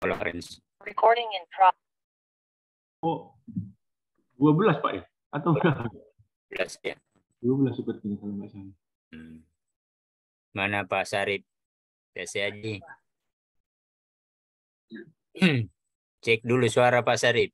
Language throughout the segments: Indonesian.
Lawrence. Recording in progress. Oh, 12 Pak ya? Atau berapa? 12 ya. 12 sepertinya kalau nggak salah. Mana Pak Sarip? Saya aja. Cek dulu suara Pak Sarip.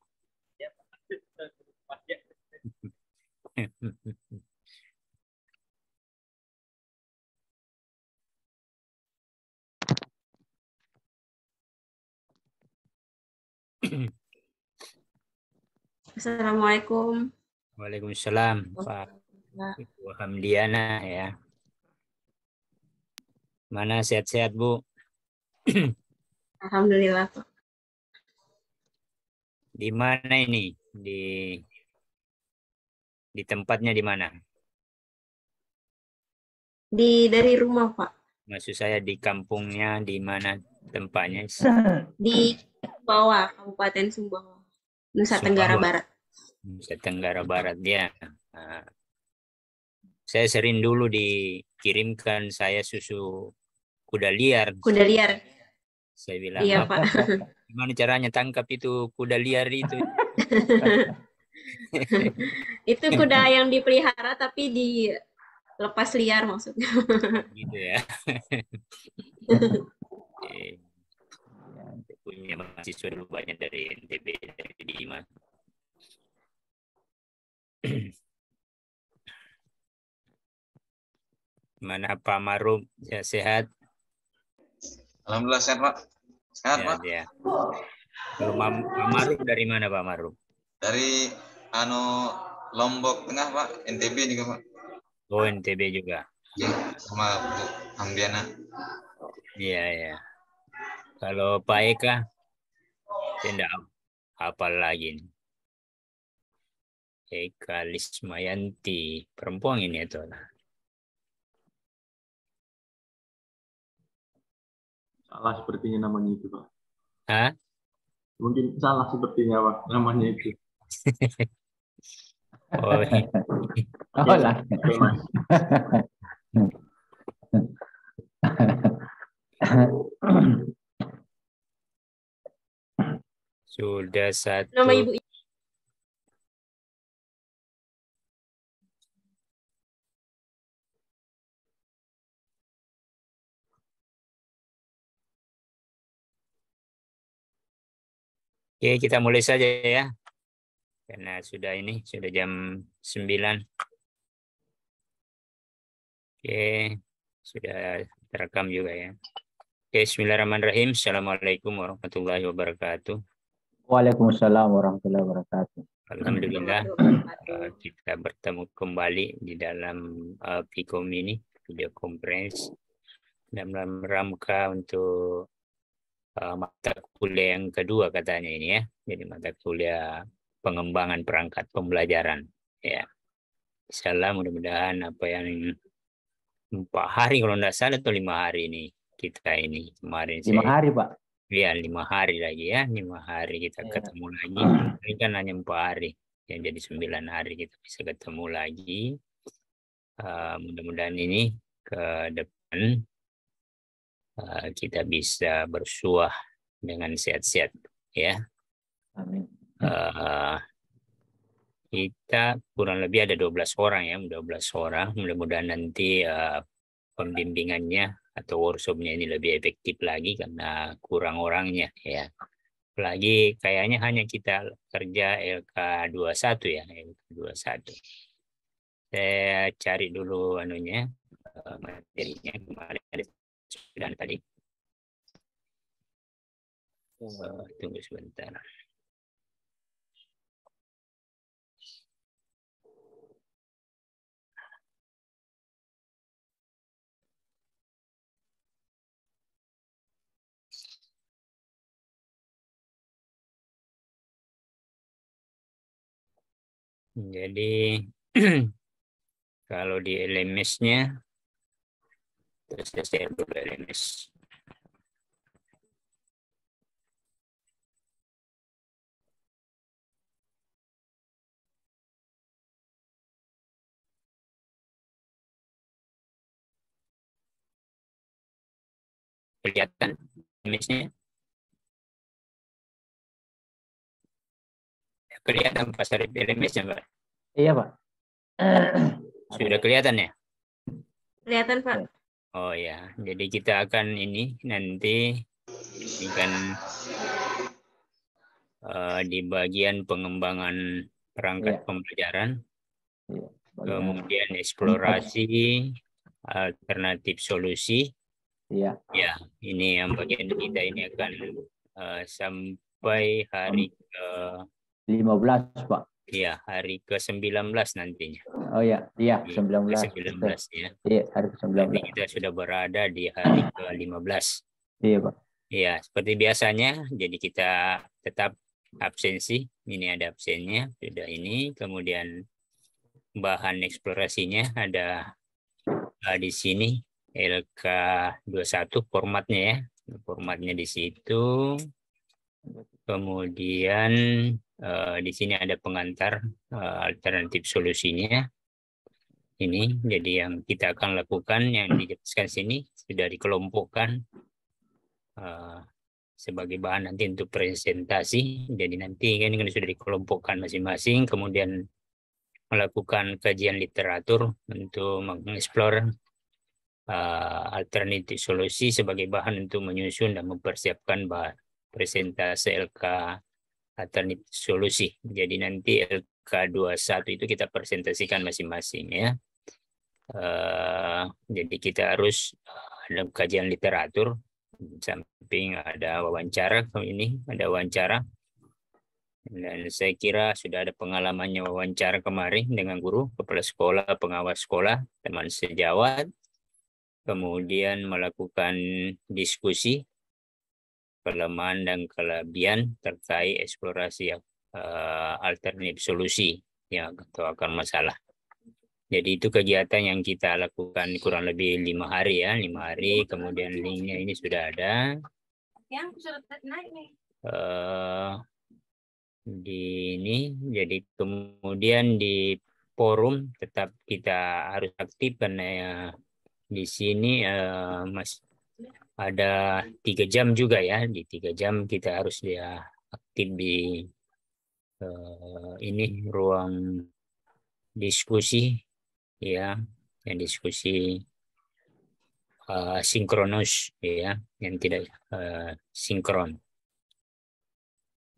Assalamualaikum. Waalaikumsalam Pak Hamdiana ya. Mana sehat-sehat Bu? Alhamdulillah. Di mana ini? Di tempatnya di mana? Dari rumah Pak. Maksud saya di kampungnya di mana tempatnya? Di bawah Kabupaten Sumbawa, Nusa Tenggara Barat. Nusa Tenggara Barat ya. Nah, saya sering dulu dikirimkan saya susu kuda liar. Kuda liar. Saya bilang, iya Pak. Gimana caranya tangkap itu kuda liar itu? Itu kuda yang dipelihara tapi dilepas liar maksudnya. Gitu ya. Punya mahasiswa dulu banyak dari NTB, dari Dima. Mana Pak Marum? Ya, sehat? Alhamdulillah sehat Pak. Sehat Pak. Ya. Kalau Pak Marum dari mana Pak Marum? Dari Lombok Tengah Pak, NTB juga Pak. Oh NTB juga. Ya, sama Bu Hamdiana. Iya. Kalau Pak Eka, saya enggak hafal lagi nih. Eka Lismayanti, perempuan ini itu lah. Salah sepertinya namanya itu Pak. Hah? Mungkin salah sepertinya Pak namanya itu. Oh, lah. Sudah satu. Nama Ibu. Oke, kita mulai saja ya. Karena sudah jam 9. Oke, sudah terekam juga ya. Oke, bismillahirrahmanirrahim. Assalamualaikum warahmatullahi wabarakatuh. Waalaikumsalam warahmatullahi wabarakatuh. Alhamdulillah, kita bertemu kembali di dalam Pikom ini, video conference, dalam rangka untuk mata kuliah yang kedua katanya ini ya. Jadi mata kuliah pengembangan perangkat pembelajaran ya. Insyaallah mudah-mudahan apa yang 4 hari kalau tidak salah atau 5 hari ini kita ini kemarin 5 hari Pak. Ya 5 hari lagi ya, 5 hari kita ketemu lagi. Ini kan hanya 4 hari, yang jadi 9 hari kita bisa ketemu lagi. Mudah-mudahan ini ke depan kita bisa bersuah dengan sehat-sehat ya. Amin. Kita kurang lebih ada 12 orang ya, 12 orang. Mudah-mudahan nanti pembimbingannya atau workshopnya ini lebih efektif lagi karena kurang orangnya ya. Apalagi kayaknya hanya kita kerja LK21 ya, LK21. Saya cari dulu materinya kemarin ada 9 tadi. Tunggu sebentar. Jadi kalau di LMS-nya terus saya share dulu LMS. Kelihatan LMS-nya? Kelihatan pasar PLMS-nya, Pak? Iya, Pak. Sudah kelihatan ya? Kelihatan, Pak. Oh ya, jadi kita akan ini nanti ini kan di bagian pengembangan perangkat Iya. pembelajaran, Iya. kemudian eksplorasi alternatif solusi. Iya. Ya, ini yang bagian kita ini akan sampai hari ke 15, Pak. ya hari ke-19 nantinya. Oh ya, iya, Di 19. ke-19 ya. Iya, hari Jadi ke-19. kita sudah berada di hari ke-15. Iya, Pak. Ya, seperti biasanya, jadi kita tetap absensi. Ini ada absennya, sudah ini. Kemudian bahan eksplorasinya ada di sini LK21 formatnya ya. Formatnya di situ. Kemudian di sini ada pengantar alternatif solusinya. Ini jadi yang kita akan lakukan yang dijelaskan sini sudah dikelompokkan sebagai bahan nanti untuk presentasi. Jadi nanti kan sudah dikelompokkan masing-masing, kemudian melakukan kajian literatur untuk mengeksplor alternatif solusi sebagai bahan untuk menyusun dan mempersiapkan bahan presentasi LK alternatif solusi. Jadi nanti LK21 itu kita presentasikan masing-masing ya. Jadi kita harus ada kajian literatur, samping ada wawancara, ini ada wawancara. Dan saya kira sudah ada pengalamannya wawancara kemarin dengan guru, kepala sekolah, pengawas sekolah, teman sejawat. Kemudian melakukan diskusi kelemahan dan kelebihan terkait eksplorasi alternatif solusi yang atau akar masalah. Jadi itu kegiatan yang kita lakukan kurang lebih 5 hari ya, 5 hari. Kemudian linknya ini sudah ada. Yang sudah naik nih. Di ini, jadi kemudian di forum tetap kita harus aktif karena ya, di sini Mas ada 3 jam juga ya, di 3 jam kita harus dia aktif di ini ruang diskusi ya, yang diskusi sinkronus ya, yang tidak sinkron.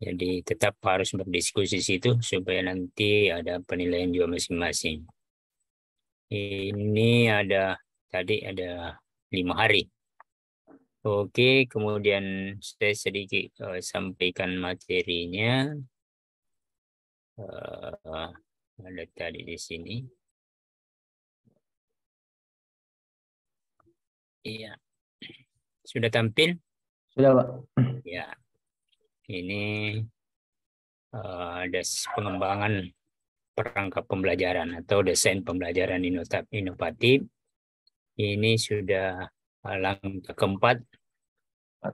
Jadi tetap harus berdiskusi situ supaya nanti ada penilaian juga masing-masing. Ini tadi ada 5 hari. Oke, kemudian saya sedikit sampaikan materinya. Ada tadi di sini. Iya. Sudah tampil? Sudah, Pak. Ya. Ini ada pengembangan perangkat pembelajaran atau desain pembelajaran inovatif. Ini sudah langkah keempat,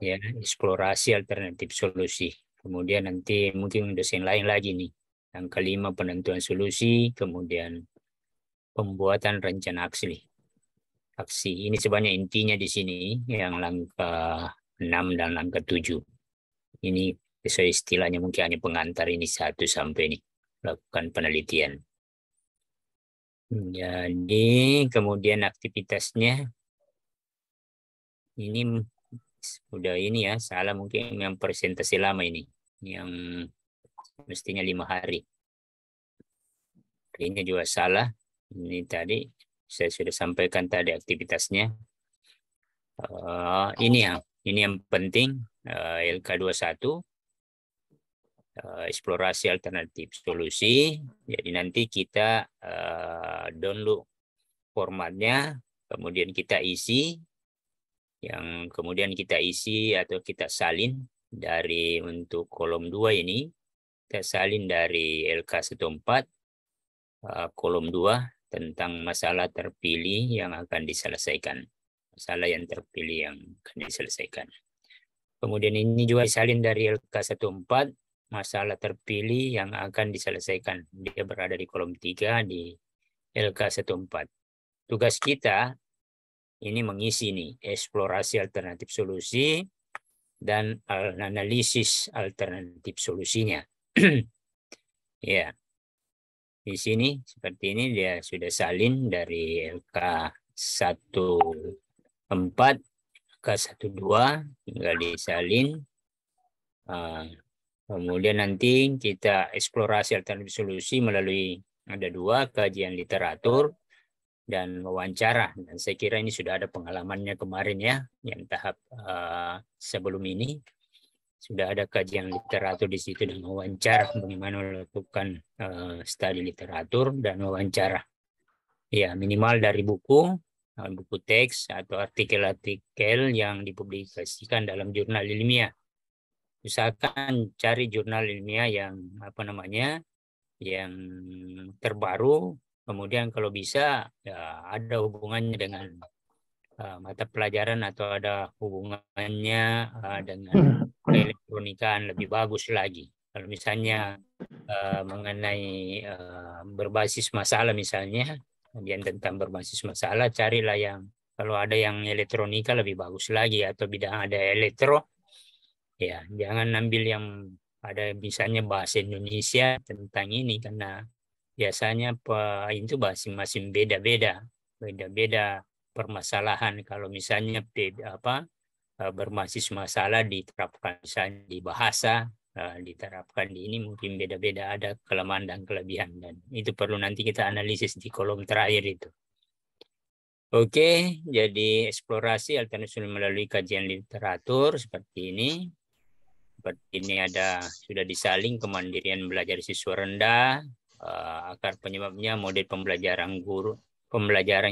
ya, eksplorasi alternatif solusi. Kemudian nanti mungkin desain lain lagi nih. Yang kelima, penentuan solusi, kemudian pembuatan rencana aksi. Ini sebenarnya intinya di sini yang langkah 6 dan langkah 7. Ini sesuai istilahnya mungkin hanya pengantar ini 1 sampai ini lakukan penelitian. Jadi kemudian aktivitasnya ini udah ini ya, salah mungkin yang presentasi lama ini yang mestinya 5 hari. Ini juga salah. Ini tadi saya sudah sampaikan tadi aktivitasnya. Ini yang penting LK21 eksplorasi alternatif solusi. Jadi nanti kita download formatnya, kemudian kita isi, yang kemudian kita isi atau kita salin dari untuk kolom 2 ini, kita salin dari LK14 kolom 2 tentang masalah terpilih yang akan diselesaikan. Masalah yang terpilih yang akan diselesaikan. Kemudian ini juga disalin dari LK14 masalah terpilih yang akan diselesaikan. Dia berada di kolom 3 di LK14. Tugas kita ini mengisi nih eksplorasi alternatif solusi dan analisis alternatif solusinya. Ya, di sini seperti ini dia sudah salin dari LK14 ke 12 tinggal disalin. Kemudian nanti kita eksplorasi alternatif solusi melalui ada 2, kajian literatur dan wawancara. Dan saya kira ini sudah ada pengalamannya kemarin ya, yang tahap sebelum ini. Sudah ada kajian literatur di situ dan wawancara, bagaimana melakukan studi literatur dan wawancara. Ya, minimal dari buku teks atau artikel-artikel yang dipublikasikan dalam jurnal ilmiah. Usahakan cari jurnal ilmiah yang yang terbaru, kemudian kalau bisa ya ada hubungannya dengan mata pelajaran atau ada hubungannya dengan keelektronikaan lebih bagus lagi. Kalau misalnya mengenai berbasis masalah misalnya, kemudian tentang berbasis masalah, carilah yang kalau ada yang elektronika lebih bagus lagi, atau bidang ada elektro, ya jangan ambil yang ada misalnya bahasa Indonesia tentang ini, karena biasanya itu masing-masing beda-beda permasalahan. Kalau misalnya berbasis masalah diterapkan misalnya di bahasa, diterapkan di ini mungkin beda-beda, ada kelemahan dan kelebihan, dan itu perlu nanti kita analisis di kolom terakhir itu. Oke, jadi eksplorasi alternatif melalui kajian literatur seperti ini. Seperti ini sudah disalin kemandirian belajar siswa rendah, akar penyebabnya model pembelajaran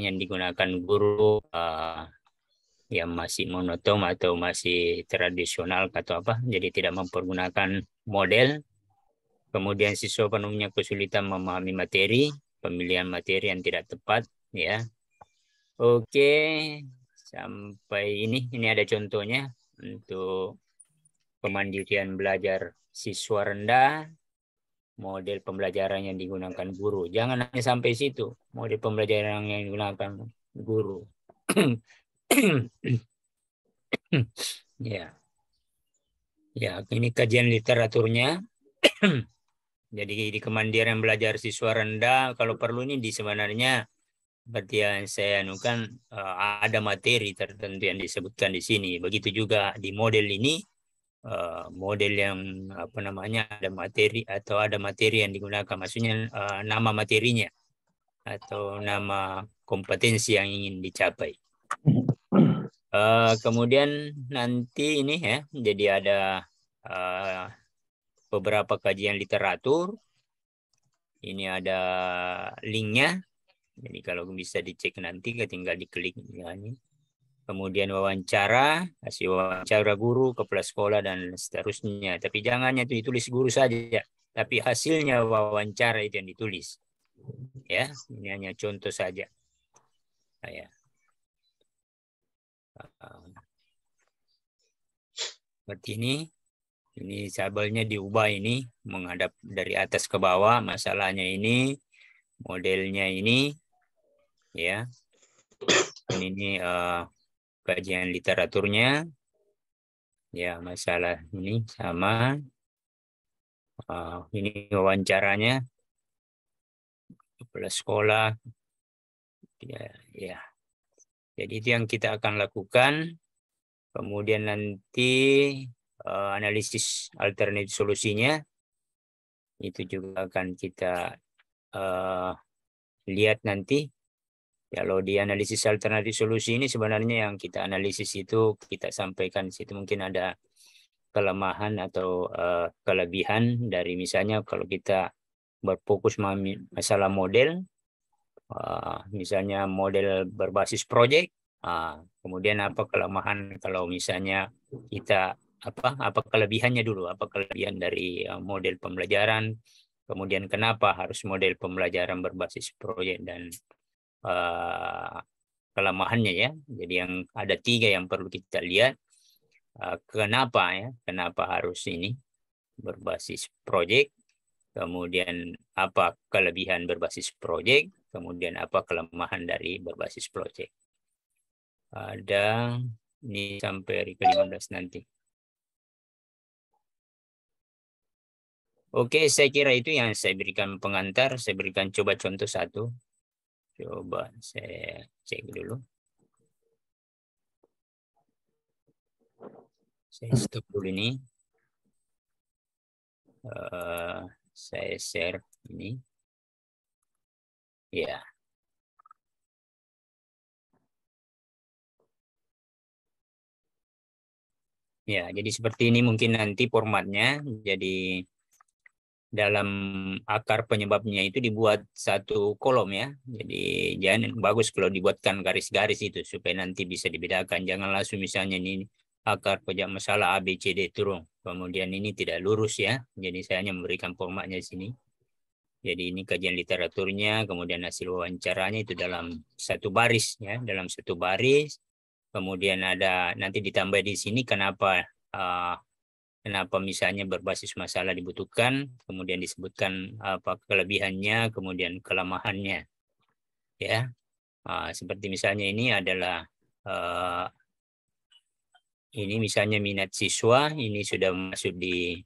yang digunakan guru yang masih monoton atau masih tradisional atau apa, jadi tidak mempergunakan model. Kemudian siswa penuhnya kesulitan memahami materi, pemilihan materi yang tidak tepat, ya. Oke, sampai ini ada contohnya untuk kemandirian belajar siswa rendah, model pembelajaran yang digunakan guru. Jangan hanya sampai situ, model pembelajaran yang digunakan guru. Ya, ini kajian literaturnya. Jadi di kemandirian belajar siswa rendah, kalau perlu ini sebenarnya seperti yang saya anukan, ada materi tertentu yang disebutkan di sini. Begitu juga di model ini, model yang ada materi yang digunakan, maksudnya nama materinya atau nama kompetensi yang ingin dicapai. Kemudian nanti ini ya, jadi ada beberapa kajian literatur. Ini ada linknya, jadi kalau bisa dicek nanti, tinggal diklik ini. Kemudian hasil wawancara guru, kepala sekolah, dan seterusnya. Tapi jangan itu ditulis guru saja, tapi hasilnya wawancara itu yang ditulis. Ya, ini hanya contoh saja. Ya. Seperti ini tabelnya diubah, ini menghadap dari atas ke bawah. Masalahnya ini, modelnya ini, ya. Ini kajian literaturnya, ya, masalah ini sama. Ini wawancaranya, kepala sekolah, ya. Jadi itu yang kita akan lakukan. Kemudian nanti analisis alternatif solusinya itu juga akan kita lihat nanti. Kalau di analisis alternatif solusi ini sebenarnya yang kita analisis itu, kita sampaikan situ mungkin ada kelemahan atau kelebihan dari, misalnya kalau kita berfokus masalah model, misalnya model berbasis proyek, kemudian apa kelemahan kalau misalnya kita apa kelebihannya dulu, apa kelebihan dari model pembelajaran, kemudian kenapa harus model pembelajaran berbasis proyek, dan kelemahannya ya. Jadi yang ada 3 yang perlu kita lihat. Kenapa harus ini berbasis proyek, kemudian apa kelebihan berbasis proyek, kemudian apa kelemahan dari berbasis proyek. Ada ini sampai hari ke-15 nanti. Oke, saya kira itu yang saya berikan pengantar. Saya berikan coba contoh satu. Coba saya cek dulu. Saya stop dulu ini. Saya share ini. Ya. Ya, jadi seperti ini mungkin nanti formatnya. Jadi dalam akar penyebabnya itu dibuat satu kolom ya. Jadi jangan bagus kalau dibuatkan garis-garis itu supaya nanti bisa dibedakan. Jangan langsung misalnya ini akar penyebab masalah A, B, C, D turun. Kemudian ini tidak lurus ya. Jadi saya hanya memberikan formatnya di sini. Jadi ini kajian literaturnya, kemudian hasil wawancaranya itu dalam satu baris ya, dalam satu baris. Kemudian ada nanti ditambah di sini kenapa misalnya berbasis masalah dibutuhkan, kemudian disebutkan apa kelebihannya, kemudian kelemahannya, ya. Seperti misalnya ini adalah ini misalnya minat siswa, ini sudah masuk di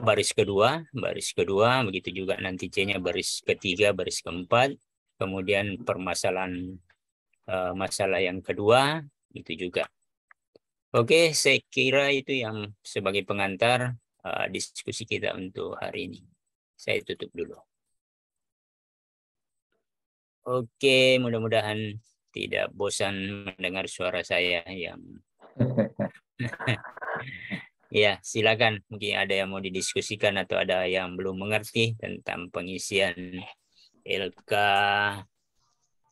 baris kedua, begitu juga nanti C-nya baris ketiga, baris keempat, kemudian permasalahan masalah yang kedua itu juga. Oke, saya kira itu yang sebagai pengantar diskusi kita untuk hari ini. Saya tutup dulu. Oke, mudah-mudahan tidak bosan mendengar suara saya yang ya, silakan. Mungkin ada yang mau didiskusikan atau ada yang belum mengerti tentang pengisian LK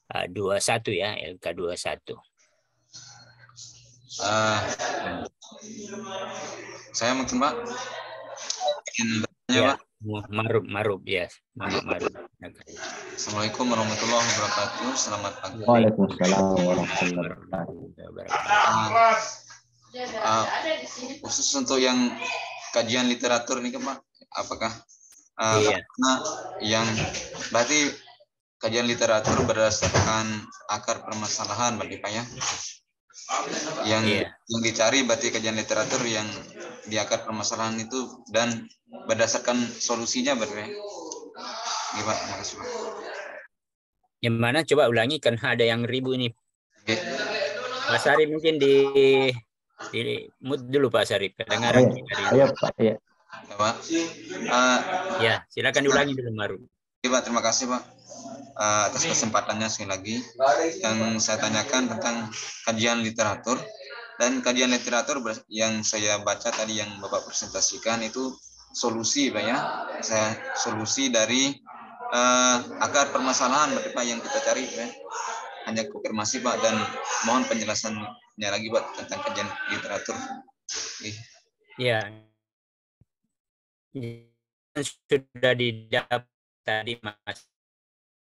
21 ya, LK 21. Saya mungkin Pak ingin bertanya Ya, Pak. Marub ya, Muhammad Marub. Assalamualaikum warahmatullahi wabarakatuh. Selamat pagi. Waalaikumsalam warahmatullahi wabarakatuh. Khusus untuk yang kajian literatur nih Pak, apakah Iya. yang berarti kajian literatur berdasarkan akar permasalahan berarti Pak ya? Yang dicari berarti kajian literatur yang di akar permasalahan itu dan berdasarkan solusinya berarti. Gimana? Makasih Pak. Yang mana coba ulangi kan ada yang ribu ini. Oke. Pak Sarip mungkin di mute dulu Pak Sarip. Kedengaran Ayo Pak, ya. Pak. Ya, silakan diulangi dulu Marub. Pak, terima kasih Pak atas kesempatannya sekali lagi. Yang saya tanyakan tentang kajian literatur dan kajian literatur yang saya baca tadi yang Bapak presentasikan itu solusi Pak ya. Solusi dari akar permasalahan Pak yang kita cari Pak. Hanya konfirmasi Pak dan mohon penjelasannya lagi Pak tentang kajian literatur. Ya. Sudah didapat tadi Mas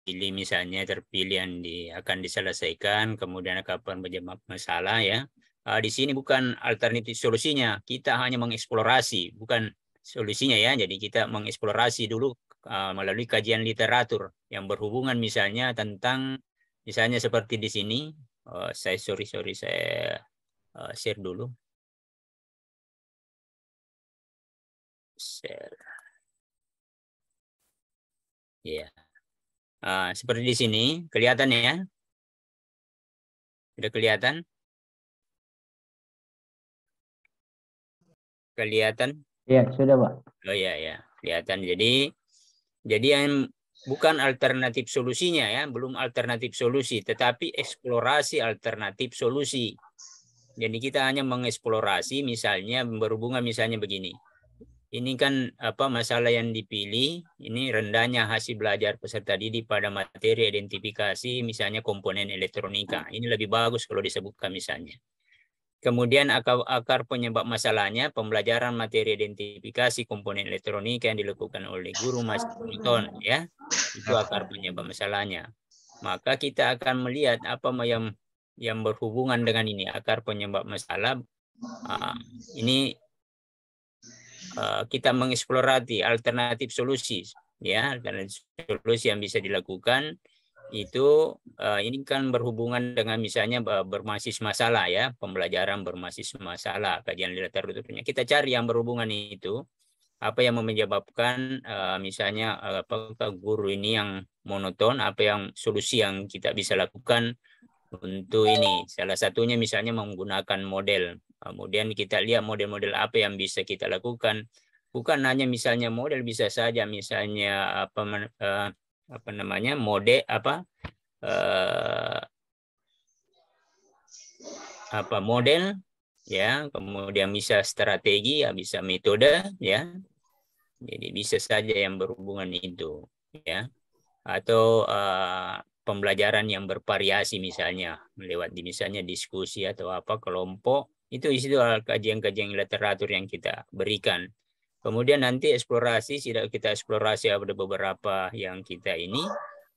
pilih misalnya terpilih yang akan diselesaikan, kemudian kapan penyebab masalah ya. Di sini bukan alternatif solusinya, kita hanya mengeksplorasi, bukan solusinya ya. Jadi kita mengeksplorasi dulu melalui kajian literatur yang berhubungan misalnya tentang misalnya seperti di sini. Saya share dulu. Share. Ya. Seperti di sini, kelihatan ya? Sudah kelihatan? Kelihatan? Iya, sudah Pak. Oh ya, kelihatan. Jadi yang bukan alternatif solusinya ya, belum alternatif solusi, tetapi eksplorasi alternatif solusi. Jadi kita hanya mengeksplorasi, misalnya berhubungan misalnya begini. Ini kan masalah yang dipilih, ini rendahnya hasil belajar peserta didik pada materi identifikasi misalnya komponen elektronika. Ini lebih bagus kalau disebutkan misalnya. Kemudian akar penyebab masalahnya pembelajaran materi identifikasi komponen elektronika yang dilakukan oleh guru Mas ya. Itu akar penyebab masalahnya. Maka kita akan melihat apa yang berhubungan dengan ini akar penyebab masalah. Ini kita mengeksplorasi alternatif solusi ya, alternatif solusi yang bisa dilakukan itu ini kan berhubungan dengan misalnya berbasis masalah ya, pembelajaran berbasis masalah, kajian literaturnya. Kita cari yang berhubungan itu. apa yang menyebabkan misalnya apakah guru ini yang monoton, apa yang solusi yang kita bisa lakukan untuk ini. Salah satunya misalnya menggunakan model. Kemudian kita lihat model-model apa yang bisa kita lakukan. Bukan hanya misalnya model, bisa saja misalnya apa namanya mode apa model ya, kemudian bisa strategi ya, bisa metode ya. Jadi bisa saja yang berhubungan itu ya. Atau pembelajaran yang bervariasi misalnya lewat misalnya diskusi atau apa kelompok, itu isinya kajian-kajian literatur yang kita berikan. Kemudian nanti eksplorasi, tidak kita eksplorasi ada beberapa yang kita ini.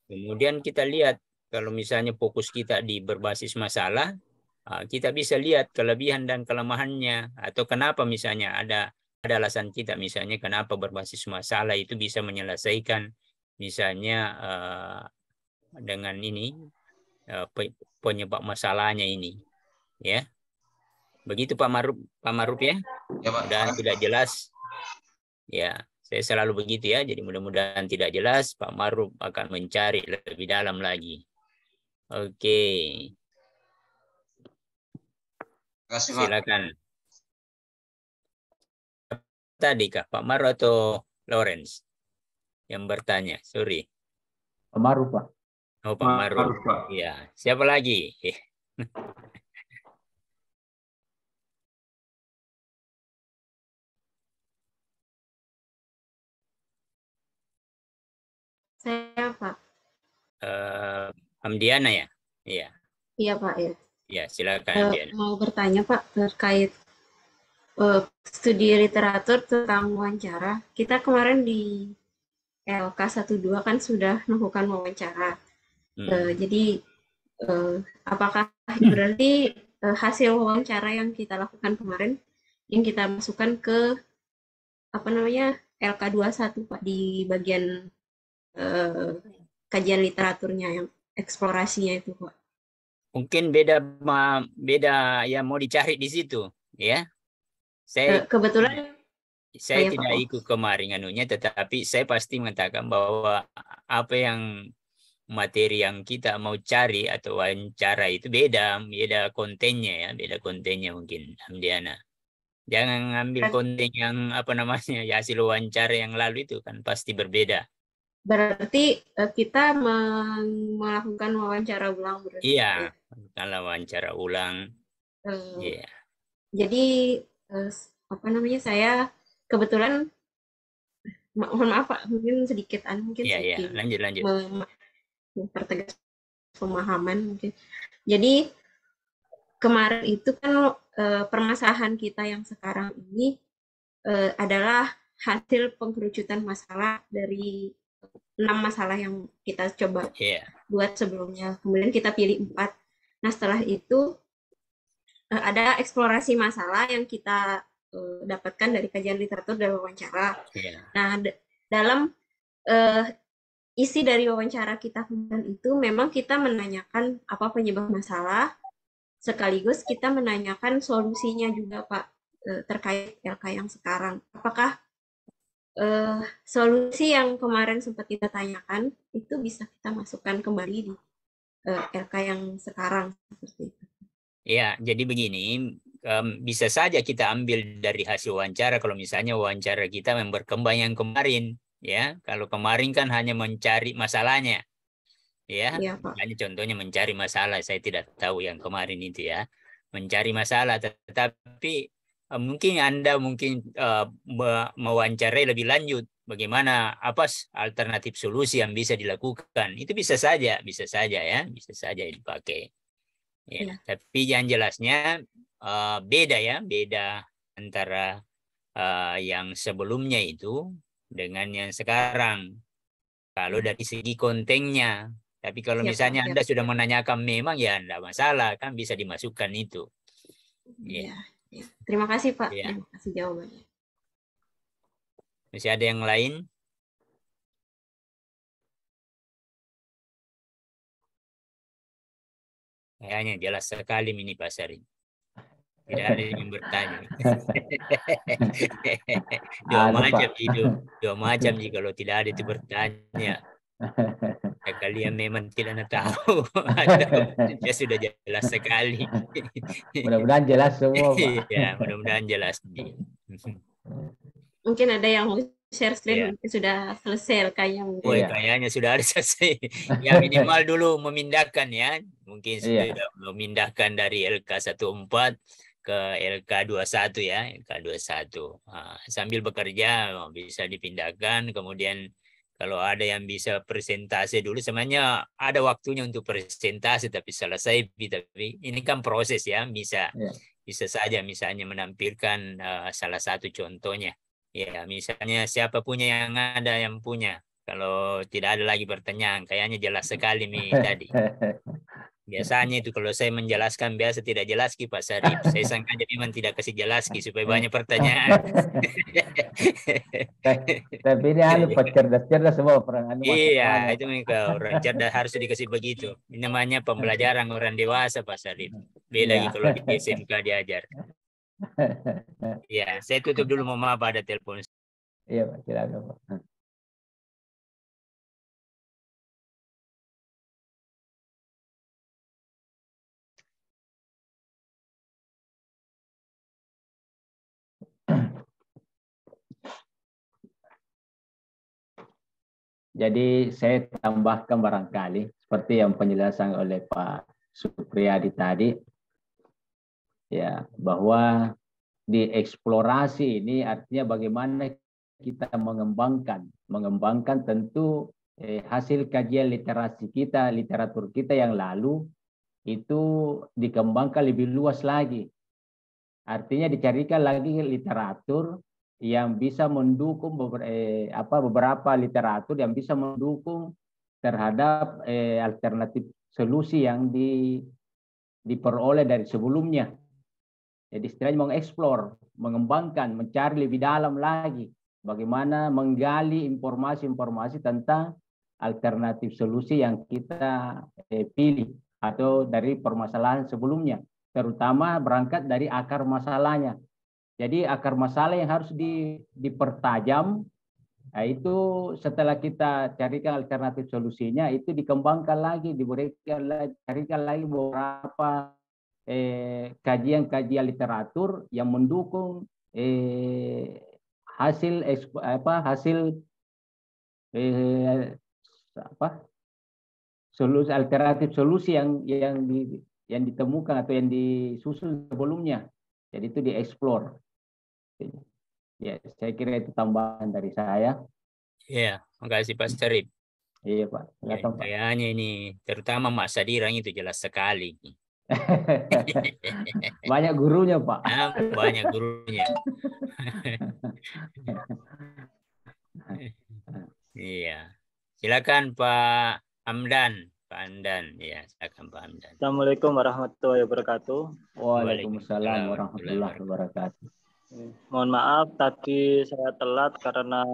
Kemudian kita lihat kalau misalnya fokus kita di berbasis masalah, kita bisa lihat kelebihan dan kelemahannya atau kenapa misalnya ada alasan kita misalnya kenapa berbasis masalah itu bisa menyelesaikan misalnya dengan ini penyebab masalahnya ini ya. Begitu Pak Maruf ya. Ya, Pak. Mudah-mudahan tidak jelas. Ya, saya selalu begitu ya. Jadi mudah-mudahan tidak jelas, Pak Maruf akan mencari lebih dalam lagi. Oke. Terima kasih, Pak. Silakan. Tadi kah Pak Maruf atau Lawrence yang bertanya? Sorry. Pak Maruf, Pak. Oh, Pak Maruf. Pak. Ya, siapa lagi? Saya Pak. Hamdiana ya? Iya. Iya Pak ya. Ya, silakan Hamdiana. Mau bertanya Pak terkait studi literatur tentang wawancara. Kita kemarin di LK 12 kan sudah melakukan wawancara. Jadi apakah berarti hasil wawancara yang kita lakukan kemarin yang kita masukkan ke apa namanya LK 21 Pak di bagian kajian literaturnya yang eksplorasinya itu Pak. Mungkin beda yang mau dicari di situ, ya. Saya kebetulan saya tidak ikut kemarin anunya, tetapi saya pasti mengatakan bahwa apa yang materi yang kita mau cari atau wawancara itu beda kontennya ya, beda kontennya mungkin Hamdiana. Jangan ngambil konten yang apa namanya ya hasil wawancara yang lalu itu kan pasti berbeda. Berarti kita melakukan wawancara ulang berarti. Iya, kalau wawancara ulang. Iya. Jadi apa namanya saya kebetulan mohon maaf Pak, mungkin sedikit sedikit. Lanjut. Mempertegas pemahaman mungkin. Jadi kemarin itu kan permasalahan kita yang sekarang ini adalah hasil pengkerucutan masalah dari 6 masalah yang kita coba buat sebelumnya. Kemudian kita pilih 4. Nah setelah itu ada eksplorasi masalah yang kita dapatkan dari kajian literatur dan wawancara. Nah dalam isi dari wawancara kita kemarin itu memang kita menanyakan apa penyebab masalah, sekaligus kita menanyakan solusinya juga Pak terkait LK yang sekarang. Apakah solusi yang kemarin sempat kita tanyakan itu bisa kita masukkan kembali di LK yang sekarang seperti itu? Ya, jadi begini, bisa saja kita ambil dari hasil wawancara kalau misalnya wawancara kita yang berkembang yang kemarin, ya. Kalau kemarin kan hanya mencari masalahnya, ya. Hanya contohnya mencari masalah, saya tidak tahu yang kemarin itu ya, mencari masalah. Tetapi mungkin Anda mewawancarai lebih lanjut, bagaimana apa alternatif solusi yang bisa dilakukan, itu bisa saja ya, bisa saja dipakai. Ya, tapi yang jelasnya beda antara yang sebelumnya itu dengan yang sekarang. Kalau dari segi kontennya, tapi kalau misalnya Anda sudah menanyakan memang ya tidak masalah, kan bisa dimasukkan itu. Ya. Terima kasih Pak, terima kasih jawabannya. Masih ada yang lain? Kayaknya jelas sekali ini Pak Sari. Tidak ada yang bertanya. Dua Anu, macam Pak. hidup. Dua macam jika kalau tidak ada itu bertanya. Ya, kalian memang tidak tahu atau ya sudah jelas sekali. Mudah-mudahan jelas semua, Pak. Ya, mudah-mudahan jelas nih. Mungkin ada yang mau share screen, Iya. mungkin sudah selesai kayaknya. Woi, Iya. kayaknya sudah ada selesai. Ya minimal dulu memindahkan ya. Mungkin Iya. sudah memindahkan dari LK14 ke LK21 ya, LK21. Sambil bekerja bisa dipindahkan. Kemudian kalau ada yang bisa presentasi dulu, sebenarnya ada waktunya untuk presentasi tapi selesai. Tapi ini kan proses ya, bisa Iya. bisa saja misalnya menampilkan salah satu contohnya. Ya, misalnya siapa punya yang ada yang punya. Kalau tidak ada lagi pertanyaan, kayaknya jelas sekali nih tadi. Biasanya itu kalau saya menjelaskan biasa tidak jelas Ki Pak Sarip. Saya sangka aja memang tidak kasih jelas Ki supaya banyak pertanyaan. Tapi ini anu Pak, cerdas-cerdas semua orang anu Iya, masalahnya, itu Pak. mereka orang cerdas harus dikasih begitu. Ini namanya pembelajaran orang dewasa Pak Sarip. Beda Iya. gitu kalau di SMK diajar. Ya, saya tutup dulu, mohon maaf ada telepon. Iya, Pak, silakan, Pak. Jadi saya tambahkan barangkali seperti yang penjelasan oleh Pak Supriyadi tadi, ya, bahwa di eksplorasi ini artinya bagaimana kita mengembangkan tentu hasil kajian literasi kita, literatur kita yang lalu itu dikembangkan lebih luas lagi. Artinya dicarikan lagi literatur yang bisa mendukung beberapa literatur yang bisa mendukung terhadap alternatif solusi yang diperoleh dari sebelumnya. Jadi istilahnya mengeksplor, mengembangkan, mencari lebih dalam lagi bagaimana menggali informasi-informasi tentang alternatif solusi yang kita pilih atau dari permasalahan sebelumnya, terutama berangkat dari akar masalahnya. Jadi akar masalah yang harus dipertajam, nah itu setelah kita carikan alternatif solusinya, itu dikembangkan lagi, carikan lagi beberapa kajian-kajian literatur yang mendukung hasil solusi alternatif solusi yang ditemukan atau yang disusun sebelumnya. Jadi itu dieksplor. Ya, saya kira itu tambahan dari saya. Iya, makasih Pak Sarip. Iya Pak. Ya, Silakan, Pak. kayaknya ini terutama Mak Sadirang itu jelas sekali. Banyak gurunya Pak. Banyak gurunya. Iya. Silakan Pak Hamdan. Pak Hamdan, ya, silakan Pak Hamdan. Assalamualaikum warahmatullahi wabarakatuh. Waalaikumsalam warahmatullahi wabarakatuh. Mohon maaf tadi saya telat karena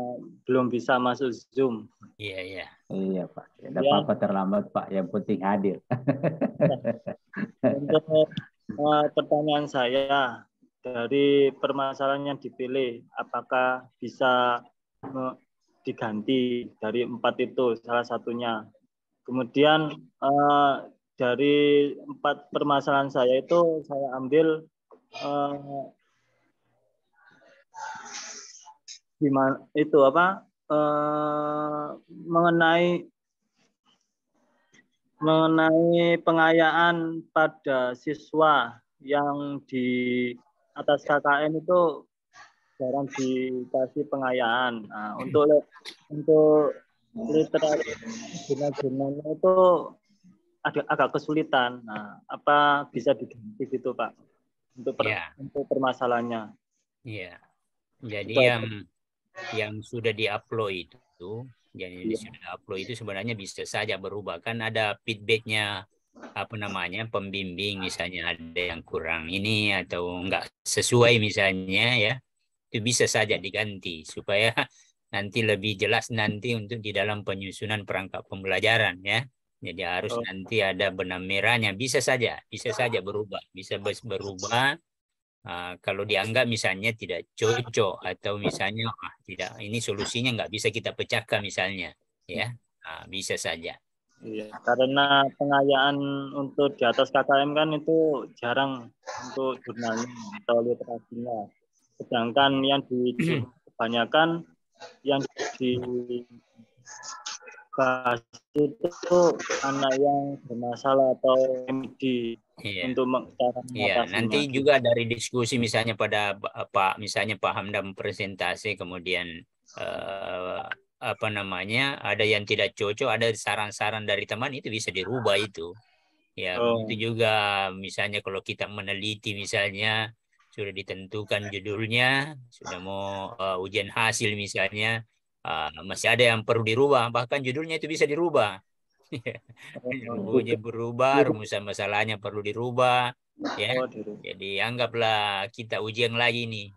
belum bisa masuk Zoom. Iya, iya. Iya Pak. Tidak apa-apa terlambat Pak. Yang penting hadir. Untuk pertanyaan saya, dari permasalahan yang dipilih, apakah bisa diganti dari 4 itu salah satunya? Kemudian dari 4 permasalahan saya itu saya ambil gimana itu mengenai pengayaan pada siswa yang di atas KKN itu jarang dikasih pengayaan. Nah, untuk literasi jurnal-jurnalnya itu agak kesulitan. Nah, apa bisa diganti gitu Pak untuk permasalahannya? Iya. Jadi yang sudah diupload itu, itu sebenarnya bisa saja berubah. Kan ada feedbacknya pembimbing misalnya ada yang kurang ini atau enggak sesuai misalnya ya, itu bisa saja diganti supaya nanti lebih jelas nanti untuk di dalam penyusunan perangkat pembelajaran ya. Jadi harus nanti ada benang merahnya, bisa saja berubah, bisa berubah Kalau dianggap misalnya tidak cocok atau misalnya tidak, ini solusinya nggak bisa kita pecahkan misalnya, ya bisa saja. Iya, karena pengayaan untuk di atas KKM kan itu jarang untuk jurnalnya atau literasinya. Sedangkan yang di jurnal kebanyakan yang dibahas itu anak yang bermasalah atau MD untuk cara Iya, mengatasinya. nanti juga dari diskusi misalnya pada misalnya Pak Hamdam presentasi, kemudian apa namanya, ada yang tidak cocok, ada saran-saran dari teman, itu bisa dirubah itu. Ya, begitu juga misalnya kalau kita meneliti misalnya sudah ditentukan judulnya, sudah mau ujian hasil misalnya, masih ada yang perlu dirubah, bahkan judulnya itu bisa dirubah. Ujian berubah, rumusan masalahnya perlu dirubah, ya. Jadi anggaplah kita ujian lagi nih.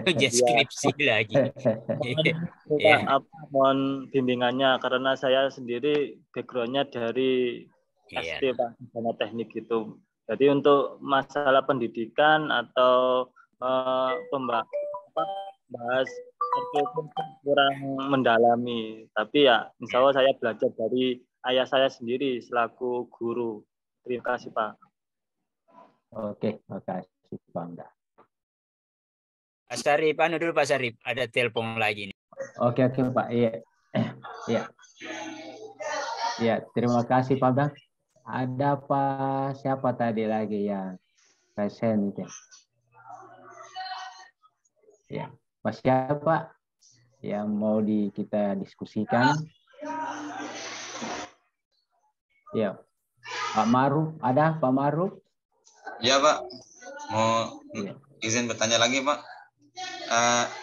Ujian skripsi lagi. Mohon bimbingannya karena saya sendiri backgroundnya dari ST Pak, sarjana teknik itu. Jadi untuk masalah pendidikan atau bahas itu kurang mendalami. Tapi ya insya Allah saya belajar dari ayah saya sendiri selaku guru. Terima kasih Pak. Oke, makasih Pak Hamdam. Pak Sarip, dulu Pak Sarip, ada telepon lagi nih. Oke Pak, iya. Iya, terima kasih Pak Hamdam. Ada siapa tadi lagi yang present itu? Ya, Pak siapa yang mau kita diskusikan? Ya, Pak Maruf, ada Pak Maruf? Ya Pak, mau izin bertanya lagi Pak.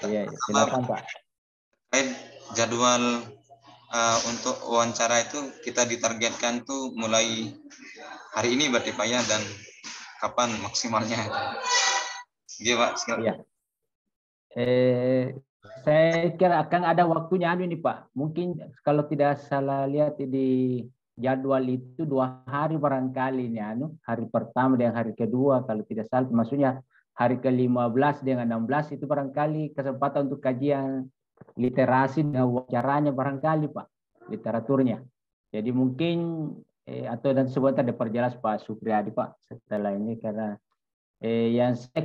Iya, silakan Pak. Jadwal untuk wawancara itu kita ditargetkan tuh mulai hari ini berarti Pak ya, dan kapan maksimalnya? Iya Pak. Iya. Saya kira akan ada waktunya ini Pak. Mungkin kalau tidak salah lihat di jadwal itu 2 hari barangkali ini hari pertama dan hari kedua kalau tidak salah, maksudnya hari ke-15 dengan 16 itu barangkali kesempatan untuk kajian literasi dan wawancaranya barangkali Pak, literaturnya. Jadi mungkin atau dan sebentar diperjelas Pak Supriyadi Pak setelah ini, karena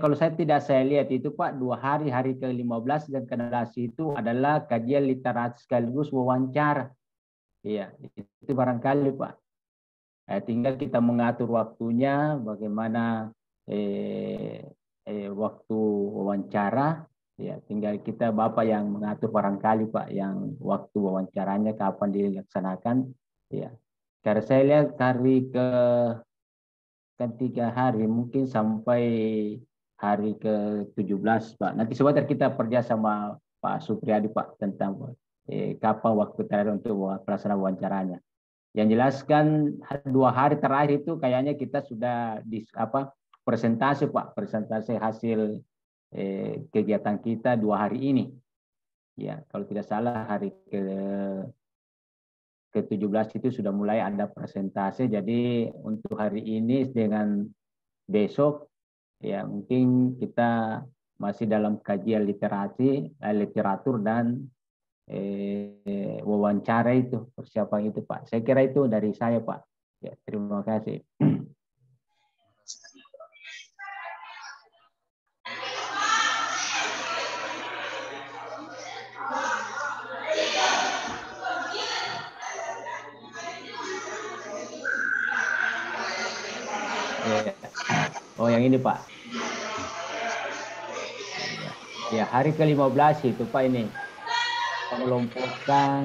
kalau saya tidak lihat itu Pak, 2 hari, hari ke-15 dan ke-16 itu adalah kajian literasi sekaligus wawancara. Iya, itu barangkali Pak. Tinggal kita mengatur waktunya, bagaimana waktu wawancara. Ya, tinggal kita Bapak yang mengatur barangkali Pak, yang waktu wawancaranya kapan dilaksanakan. Ya, karena saya lihat hari kan 3 hari, mungkin sampai hari ke-17 Pak. Nanti sebentar kita kerja sama Pak Supriyadi Pak tentang kapan waktu terakhir untuk pelaksanaan wawancaranya. Yang jelaskan 2 hari terakhir itu kayaknya kita sudah presentasi Pak, presentasi hasil kegiatan kita 2 hari ini. Ya, kalau tidak salah hari ke-17 itu sudah mulai ada presentasi. Jadi untuk hari ini dengan besok ya mungkin kita masih dalam kajian literatur dan wawancara itu, persiapan itu Pak. Saya kira itu dari saya Pak. Ya, terima kasih. Oh yang ini Pak. Ya hari ke-15 itu Pak, ini mengelompokkan.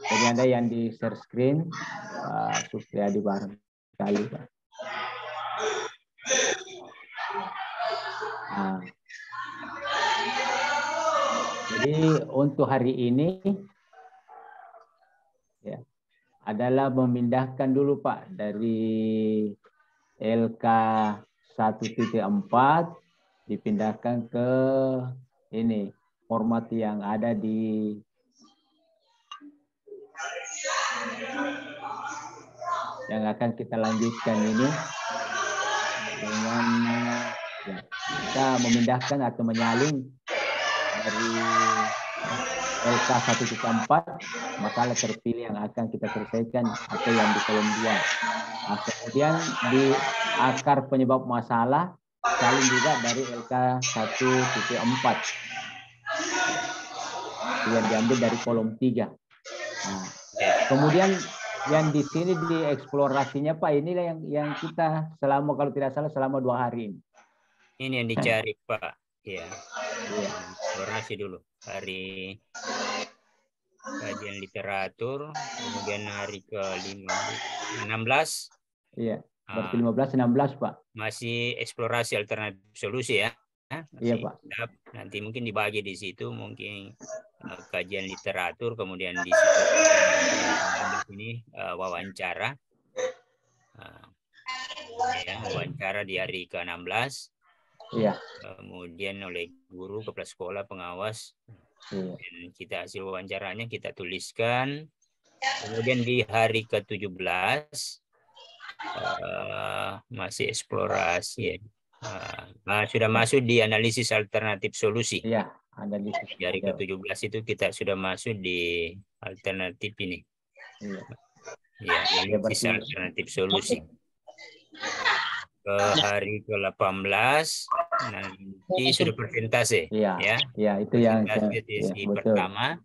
Jadi ada yang di share screen Pak Supriyadi barangkali Pak. Nah, jadi untuk hari ini ya adalah memindahkan dulu Pak dari LK 1.4 dipindahkan ke ini format yang ada di yang akan kita lanjutkan ini. dengan ya, kita memindahkan atau menyalin dari LK 1.4 masalah terpilih yang akan kita selesaikan atau yang di kolom 2. Nah, kemudian di akar penyebab masalah salin juga dari LK 1.4 yang diambil dari kolom 3. Nah, kemudian yang di sini di eksplorasinya Pak, inilah yang kita selama, kalau tidak salah, selama 2 hari ini. Ini yang dicari Pak. Ya. Eksplorasi dulu. Hari kajian literatur, kemudian hari ke-16. Iya, berarti 15-16 Pak. Masih eksplorasi alternatif solusi ya. Iya Pak. Nanti mungkin dibagi di situ, mungkin kajian literatur, kemudian di situ ini wawancara. Ya, wawancara di hari ke-16. Iya. Kemudian oleh guru, kepala sekolah, pengawas. Iya. Dan kita hasil wawancaranya kita tuliskan. Kemudian di hari ke-17 masih eksplorasi ya. Sudah masuk di analisis alternatif solusi. Iya, analisis. Di hari ke-17 itu kita sudah masuk di alternatif ini. Iya. Ya, analisis alternatif solusi. Ke hari ke-18 nanti sudah persentase. Iya. Ya, itu yang sesi pertama.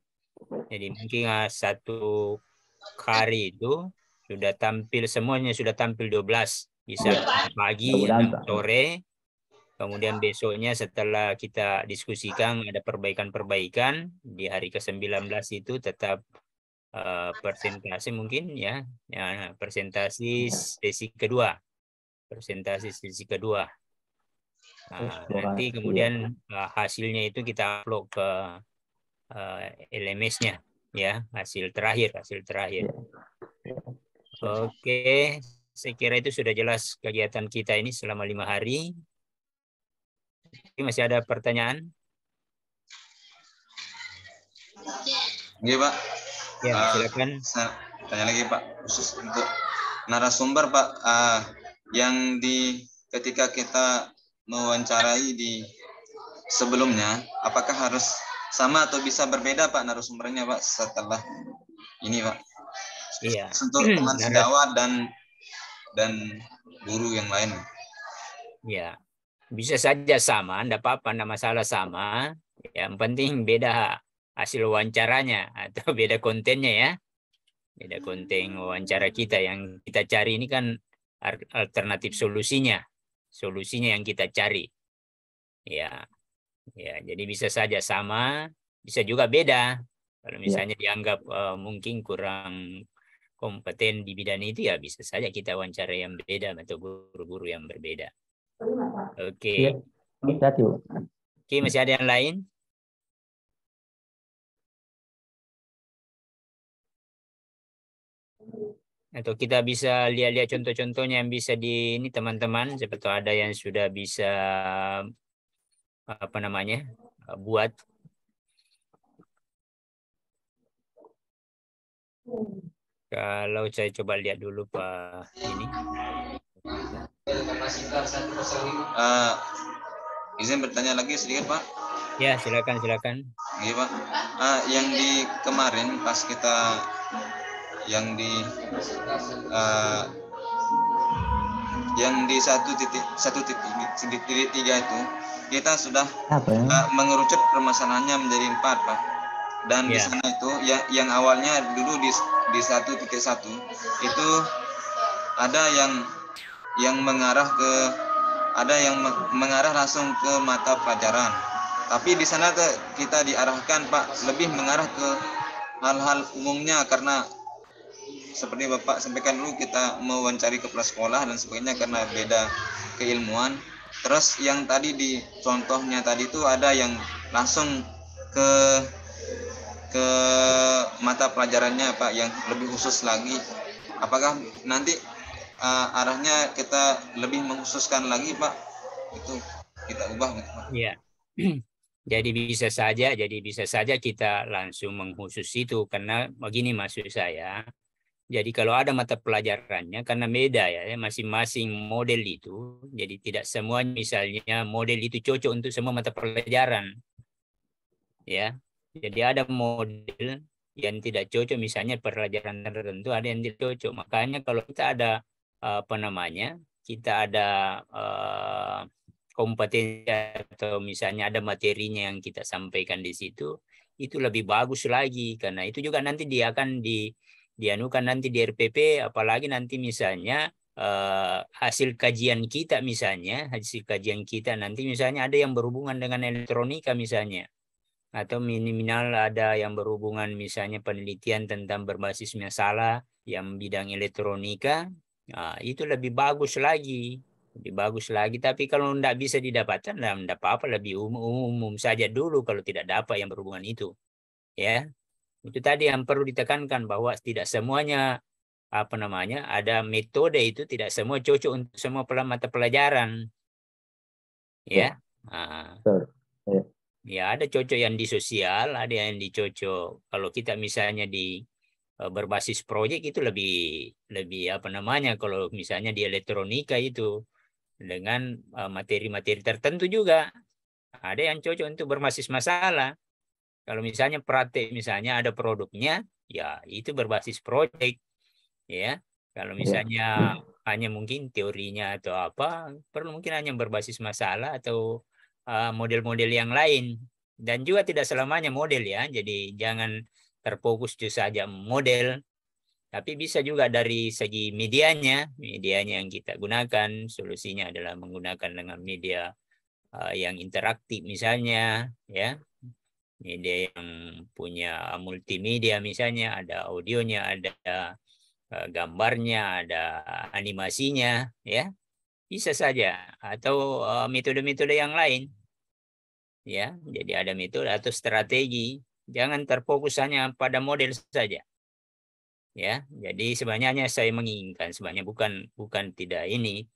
Jadi mungkin 1 hari itu sudah tampil, semuanya sudah tampil 12. Bisa pagi, 6 sore. Kemudian besoknya setelah kita diskusikan ada perbaikan-perbaikan, di hari ke-19 itu tetap presentasi mungkin ya, presentasi sesi kedua. Presentasi sesi kedua. Nanti kemudian hasilnya itu kita upload ke LMS-nya ya, hasil terakhir. Oke, saya kira itu sudah jelas kegiatan kita ini selama 5 hari. Masih ada pertanyaan? Iya Pak. Ya, silakan. Saya tanya lagi Pak, khusus untuk narasumber Pak, yang ketika kita mewawancarai di sebelumnya, apakah harus sama atau bisa berbeda Pak narasumbernya Pak setelah ini Pak? Iya. Untuk teman sejawat dan guru yang lain. Ya, bisa saja sama, enggak apa-apa, enggak masalah sama. Yang penting beda hasil wawancaranya atau beda kontennya ya. Beda konten wawancara kita. Yang kita cari ini kan alternatif solusinya yang kita cari. Ya, jadi bisa saja sama, bisa juga beda. Kalau misalnya dianggap mungkin kurang kompeten di bidang itu, ya bisa saja kita wawancara yang beda atau guru-guru yang berbeda. Oke. Oke, masih ada yang lain? Atau kita bisa lihat-lihat contoh-contohnya yang bisa di ini teman-teman, seperti ada yang sudah bisa buat. Kalau saya coba lihat dulu Pak ini. Izin bertanya lagi sedikit Pak. Ya, silakan. Iya Pak. Yang di kemarin pas kita yang di 1.3 itu kita sudah mengerucut permasalahannya menjadi 4 Pak. Dan di sana itu yang awalnya dulu di 1.1 itu ada yang mengarah langsung ke mata pelajaran. Tapi di sana kita diarahkan Pak lebih mengarah ke hal-hal umumnya, karena seperti Bapak sampaikan dulu kita mewawancari kepala sekolah dan sebagainya karena beda keilmuan. Terus yang tadi di contohnya tadi itu ada yang langsung ke mata pelajarannya Pak yang lebih khusus lagi. Apakah nanti arahnya kita lebih mengkhususkan lagi Pak? Itu kita ubah gitu Pak. Iya. Jadi bisa saja kita langsung mengkhusus itu, karena begini maksud saya. Jadi kalau ada mata pelajarannya, karena beda ya, masing-masing model itu, jadi tidak semuanya misalnya model itu cocok untuk semua mata pelajaran. Ya, jadi ada model yang tidak cocok, misalnya pelajaran tertentu ada yang tidak cocok. Makanya kalau kita ada apa namanya, kita ada kompetensi atau misalnya ada materinya yang kita sampaikan di situ, itu lebih bagus lagi, karena itu juga nanti dia akan dianukan nanti di RPP, apalagi nanti misalnya hasil kajian kita nanti misalnya ada yang berhubungan dengan elektronika misalnya, atau minimal ada yang berhubungan misalnya penelitian tentang berbasis masalah yang bidang elektronika, itu lebih bagus lagi. Tapi kalau tidak bisa didapatkan, tidak apa-apa, lebih umum saja dulu kalau tidak dapat yang berhubungan itu. Ya, itu tadi yang perlu ditekankan, bahwa tidak semuanya apa namanya, ada metode itu tidak semua cocok untuk semua mata pelajaran. Ya. Ya, ada cocok yang di sosial, ada yang dicocok. Kalau kita misalnya di berbasis proyek itu lebih apa namanya, kalau misalnya di elektronika itu dengan materi-materi tertentu juga. Ada yang cocok untuk berbasis masalah. Kalau misalnya praktek, misalnya ada produknya, ya itu berbasis proyek, ya. Kalau misalnya hanya mungkin teorinya atau apa, perlu mungkin hanya berbasis masalah atau model-model yang lain. Dan juga tidak selamanya model ya, jadi jangan terfokus itu saja model, tapi bisa juga dari segi medianya yang kita gunakan. Solusinya adalah menggunakan dengan media yang interaktif misalnya, ya, media yang punya multimedia misalnya, ada audionya, ada gambarnya, ada animasinya, ya, bisa saja. Atau metode-metode yang lain, ya. Jadi ada metode atau strategi, jangan terfokus hanya pada model saja. Ya, jadi sebenarnya saya menginginkan sebenarnya bukan tidak ini,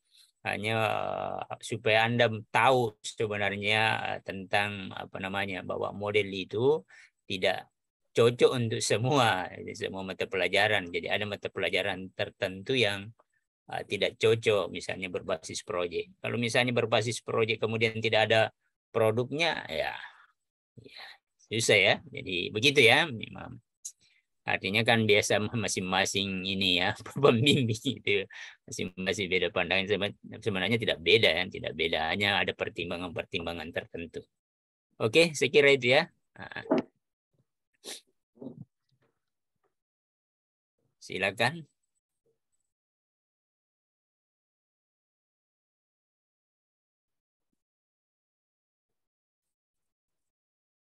hanya supaya Anda tahu sebenarnya tentang apa namanya, bahwa model itu tidak cocok untuk semua mata pelajaran. Jadi ada mata pelajaran tertentu yang tidak cocok, misalnya berbasis proyek. Kalau misalnya berbasis proyek kemudian tidak ada produknya, ya susah ya. Jadi begitu ya, memang. Artinya kan biasa masing-masing ini ya, pembimbing itu masing-masing beda pandangan. Sebenarnya tidak beda ya, tidak beda, hanya ada pertimbangan-pertimbangan tertentu. Oke, saya kira itu ya. Silakan.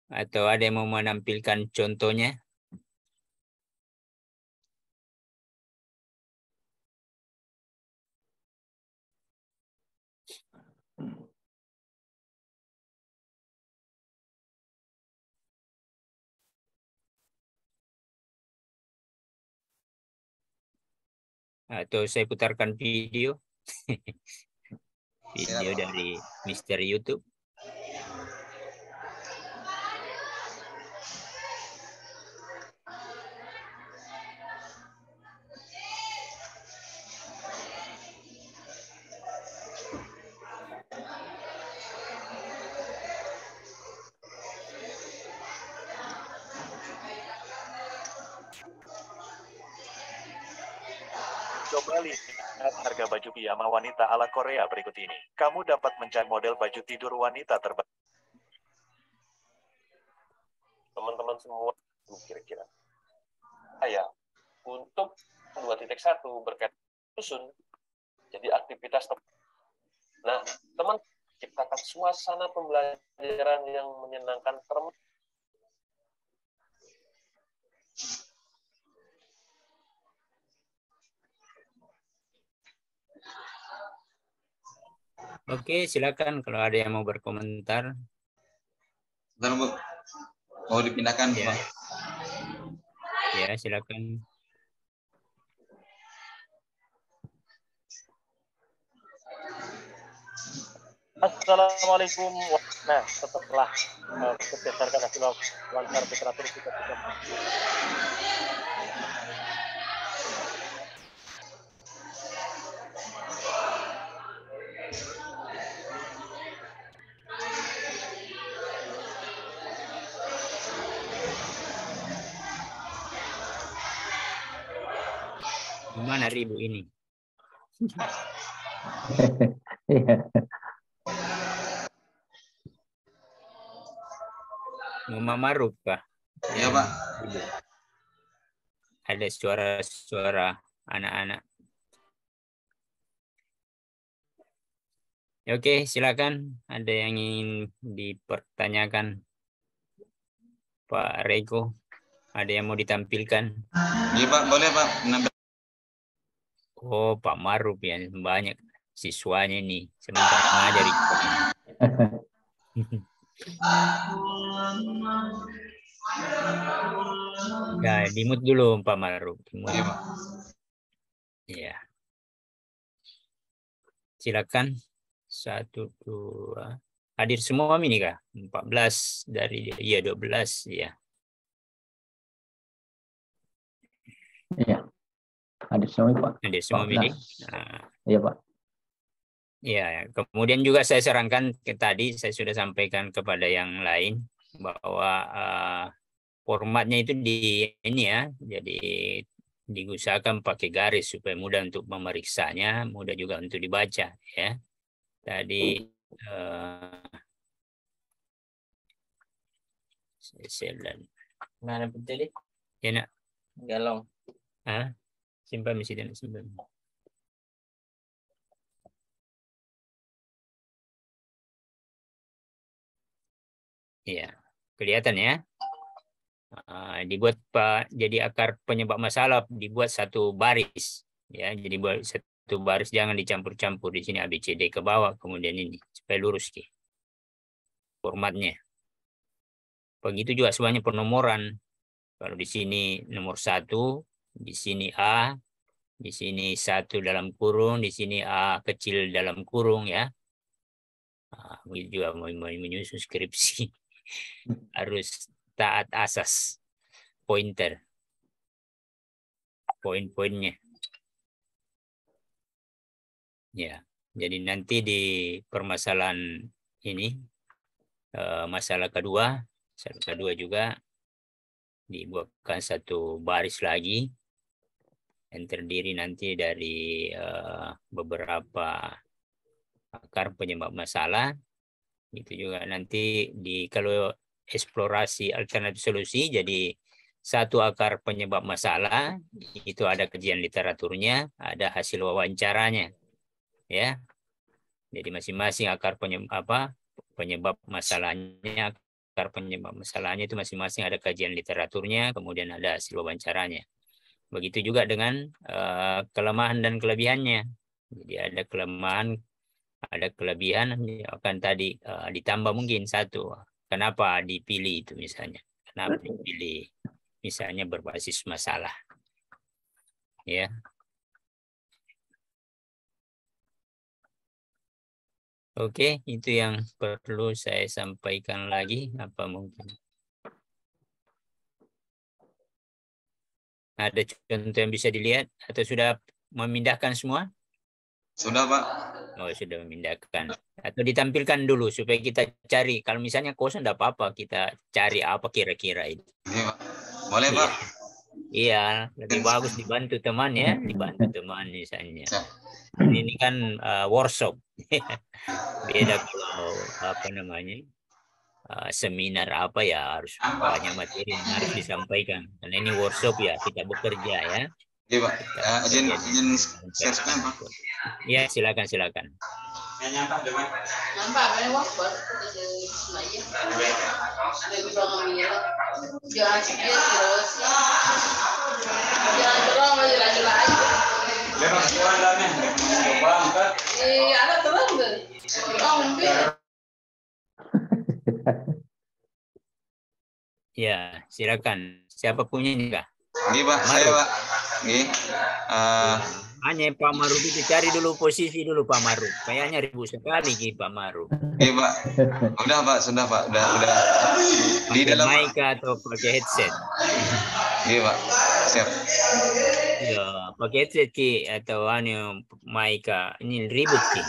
Atau ada yang mau menampilkan contohnya? Atau saya putarkan video. Video dari Mr. YouTube. Coba lihat harga baju piyama wanita ala Korea berikut ini. Kamu dapat mencari model baju tidur wanita terbaik. Teman-teman semua, kira-kira. Untuk 2.1 berkaitan susun, jadi aktivitas. Nah, teman ciptakan suasana pembelajaran yang menyenangkan. Oke, silakan kalau ada yang mau berkomentar. Bentar, Bu. Mau dipindahkan, ya. Bang? Ya, silakan. Assalamualaikum. Nah, setelah berdasarkan hasil wawancara literatur kita Gimana ribu ini? Iya. Mama Maruf Pak. Iya, Pak. Ada suara-suara anak-anak. Oke, silakan. Ada yang ingin dipertanyakan, Pak Rego? Ada yang mau ditampilkan? Iya, Pak, boleh, Pak. Oh, Pak Maruf ya, banyak siswanya nih. Sementara ngajar itu. Ya, dimut dulu Pak Maruf. Iya, Pak. Ya. Silakan. 1, 2. Hadir semua ini kah? 14 dari 12 ya. Iya. Hadir semua, Pak. Hadir semua ini. Nah. Iya, Pak. Ya, kemudian juga saya sarankan tadi saya sudah sampaikan kepada yang lain bahwa formatnya itu di ini ya. Jadi diusahakan pakai garis supaya mudah untuk memeriksanya, mudah juga untuk dibaca ya. Tadi mana tadi? Ya nak. Galong. Simpan mesti dan simpan. Iya, kelihatan ya. Dibuat jadi akar penyebab masalah dibuat satu baris ya. Jadi buat satu baris, jangan dicampur-campur. Di sini ABCD ke bawah, kemudian ini supaya lurus ki formatnya. Begitu juga semuanya penomoran. Kalau di sini nomor 1, di sini A, di sini 1 dalam kurung, di sini A kecil dalam kurung ya. Begitu juga mau menyusun skripsi harus taat asas pointer, poin-poinnya. Ya, jadi nanti di permasalahan ini, masalah kedua juga dibuatkan satu baris lagi yang terdiri nanti dari beberapa akar penyebab masalah. Itu juga nanti kalau eksplorasi alternatif solusi, jadi satu akar penyebab masalah itu ada kajian literaturnya, ada hasil wawancaranya ya. Jadi masing-masing akar penyebab masalahnya, akar penyebab masalahnya itu masing-masing ada kajian literaturnya, kemudian ada hasil wawancaranya. Begitu juga dengan kelemahan dan kelebihannya. Jadi ada kelemahan, ada kelebihan, akan tadi ditambah mungkin satu. Kenapa dipilih itu misalnya? Kenapa dipilih misalnya berbasis masalah? Ya. Oke, itu yang perlu saya sampaikan lagi. Apa mungkin ada contoh yang bisa dilihat atau sudah memindahkan semua? Sudah, Pak. Oh, sudah memindahkan. Atau ditampilkan dulu supaya kita cari. Kalau misalnya kosong tidak apa-apa, kita cari apa kira-kira itu. Iya, Pak. Boleh, Pak. Iya, lebih bagus dibantu teman ya, dibantu teman misalnya. Ini kan workshop. Beda kalau seminar apa ya, harus banyak materi yang harus disampaikan. Karena ini workshop ya, kita bekerja ya. Iya, Pak. Izin share screen, Pak. Ya, silakan. Ya, silakan. Siapa punya ini, Kak? Ini, Pak. Saya, Pak. Ini. Hanya Pak Maruf itu cari dulu posisi dulu Pak Maruf. Kayaknya ribut sekali Pak Maruf. Iya, Pak. Udah, Pak. Sudah, Pak. Udah. Di dalam mic atau pakai headset? Iya, Pak. Siap. Ya, pakai headset Ki atau mic. Ini ribut Ki.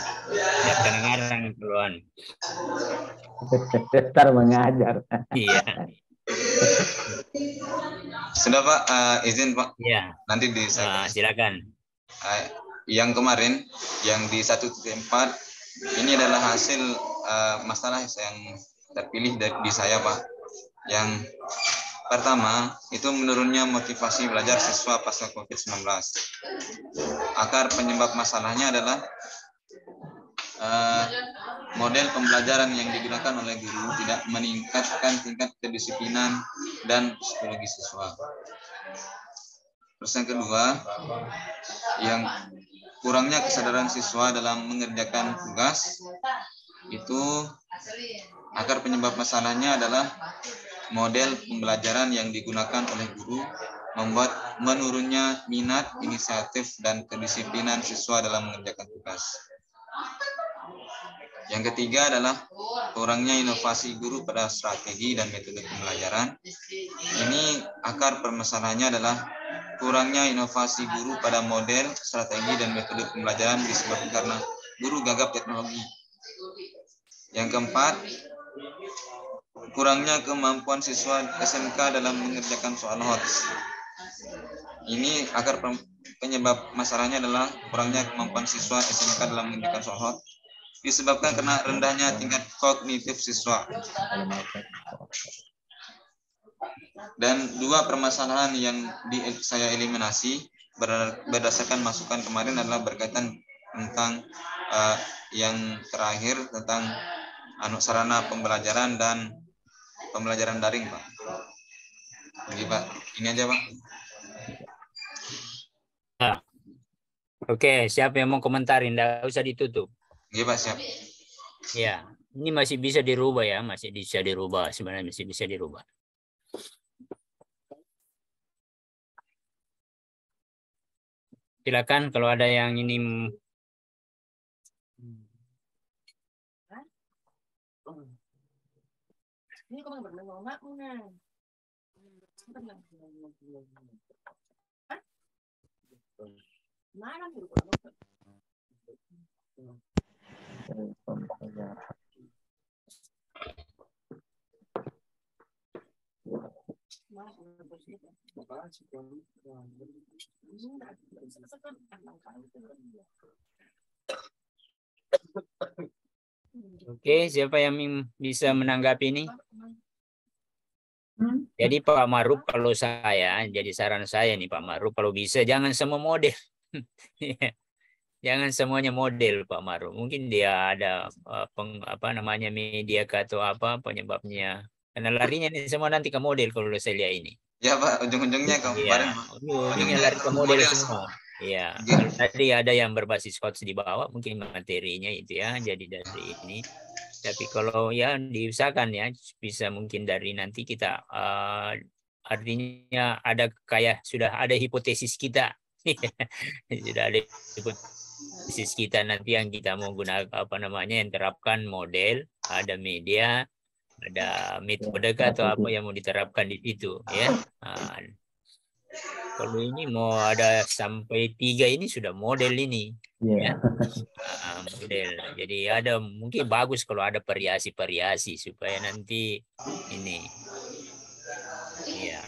Ya kadang-kadang keluhan. Ntar mengajar. Iya. Sudah, Pak. Izin, Pak. Iya. Nanti silakan. yang kemarin yang di 1.4 ini adalah hasil masalah yang terpilih di saya, Pak. Yang pertama itu menurunnya motivasi belajar siswa pasca COVID-19. Akar penyebab masalahnya adalah model pembelajaran yang digunakan oleh guru tidak meningkatkan tingkat kedisiplinan dan psikologi siswa. Terus yang kedua, yang kurangnya kesadaran siswa dalam mengerjakan tugas, itu akar penyebab masalahnya adalah model pembelajaran yang digunakan oleh guru membuat menurunnya minat, inisiatif, dan kedisiplinan siswa dalam mengerjakan tugas. Yang ketiga adalah kurangnya inovasi guru pada strategi dan metode pembelajaran. Ini akar permasalahannya adalah kurangnya inovasi guru pada model, strategi, dan metode pembelajaran disebabkan karena guru gagap teknologi. Yang keempat, kurangnya kemampuan siswa SMK dalam mengerjakan soal HOTS. Ini akar penyebab masalahnya adalah kurangnya kemampuan siswa SMK dalam mengerjakan soal HOTS disebabkan karena rendahnya tingkat kognitif siswa. Dan dua permasalahan yang saya eliminasi berdasarkan masukan kemarin adalah berkaitan tentang yang terakhir tentang sarana pembelajaran dan pembelajaran daring, Pak. Jadi, Pak, ini aja, Pak. Oke, siapa yang mau komentarin? Nggak usah ditutup. Iya, Pak, siap. Ya, ini masih bisa dirubah ya, masih bisa dirubah, sebenarnya masih bisa dirubah. Silakan kalau ada yang ini. Oke, siapa yang bisa menanggapi ini? Jadi Pak Maruf, kalau saya, jadi saran saya nih Pak Maruf, kalau bisa jangan semua model. Jangan semuanya model Pak Maruf. Mungkin dia ada media atau apa penyebabnya. Karena larinya ini semua nanti ke model kalau saya lihat ini. Ya, Pak, ujung-ujungnya kemarin. Ujungnya lari ke model semua. Iya, tadi ada yang berbasis HOTS di bawah, mungkin materinya itu ya, jadi dari ini. Tapi kalau ya diusahakan ya, bisa mungkin dari nanti kita, artinya ada kayak sudah ada hipotesis kita. Sudah ada hipotesis kita nanti yang kita mau gunakan yang terapkan model, ada media, ada metode atau apa yang mau diterapkan di situ ya. Kalau ini mau ada sampai 3 ini sudah model ini, ya. Model. Jadi ada mungkin bagus kalau ada variasi-variasi supaya nanti ini, ya.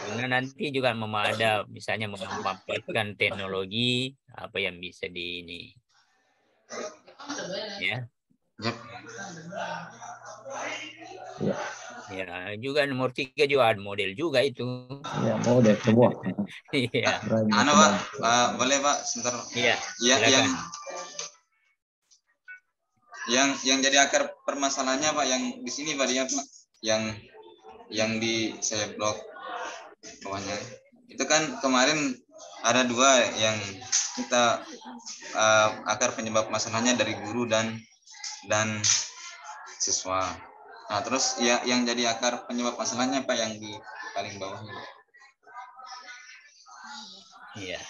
Karena nanti juga ada misalnya memanfaatkan teknologi apa yang bisa di ini, ya. Ya, juga nomor 3 juga ada model juga itu. Ya, model semua. Iya. Pak, boleh Pak, sebentar. Iya. Ya, yang jadi akar permasalahannya Pak, yang di sini Pak, dia Pak, yang di saya blok bawahnya. Itu kan kemarin ada 2 yang kita akar penyebab masalahnya dari guru dan siswa. Nah, terus ya yang jadi akar penyebab masalahnya Pak yang di paling bawah ini. Iya.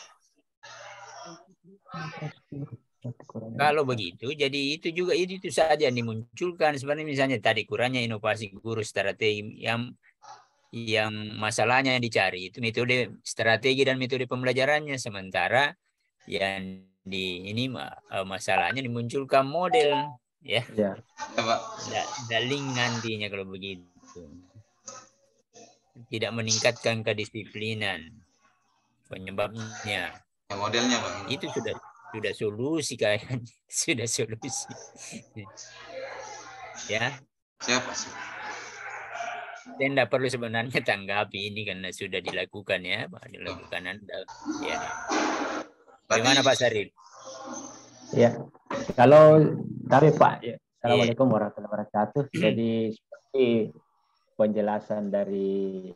Kalau begitu, jadi itu juga itu saja yang dimunculkan sebenarnya, misalnya tadi kurangnya inovasi guru, strategi yang masalahnya yang dicari itu metode strategi dan metode pembelajarannya, sementara yang di ini masalahnya dimunculkan model. Ya, daling nantinya kalau begitu tidak meningkatkan kedisiplinan penyebabnya. Ya, modelnya Pak. Itu sudah solusi kayaknya. Sudah solusi. Ya. Siapa sih? Saya tidak perlu sebenarnya tanggapi ini karena sudah dilakukan ya, Pak. Dilakukan Anda. Ya. Bagaimana Pak Saril? Ya, kalau kami Pak, ya. Assalamualaikum warahmatullahi wabarakatuh. Jadi seperti penjelasan dari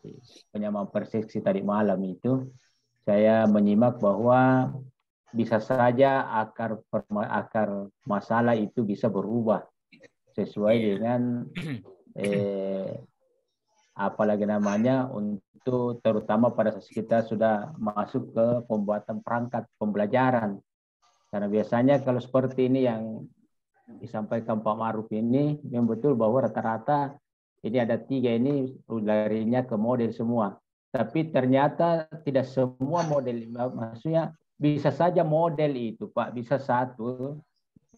penyamang persepsi tadi malam itu, saya menyimak bahwa bisa saja akar masalah itu bisa berubah sesuai dengan apalagi namanya untuk terutama pada saat kita sudah masuk ke pembuatan perangkat pembelajaran. Karena biasanya kalau seperti ini yang disampaikan Pak Maruf ini, yang betul bahwa rata-rata ini ada 3 ini larinya ke model semua. Tapi ternyata tidak semua model, maksudnya bisa saja model itu Pak, bisa satu,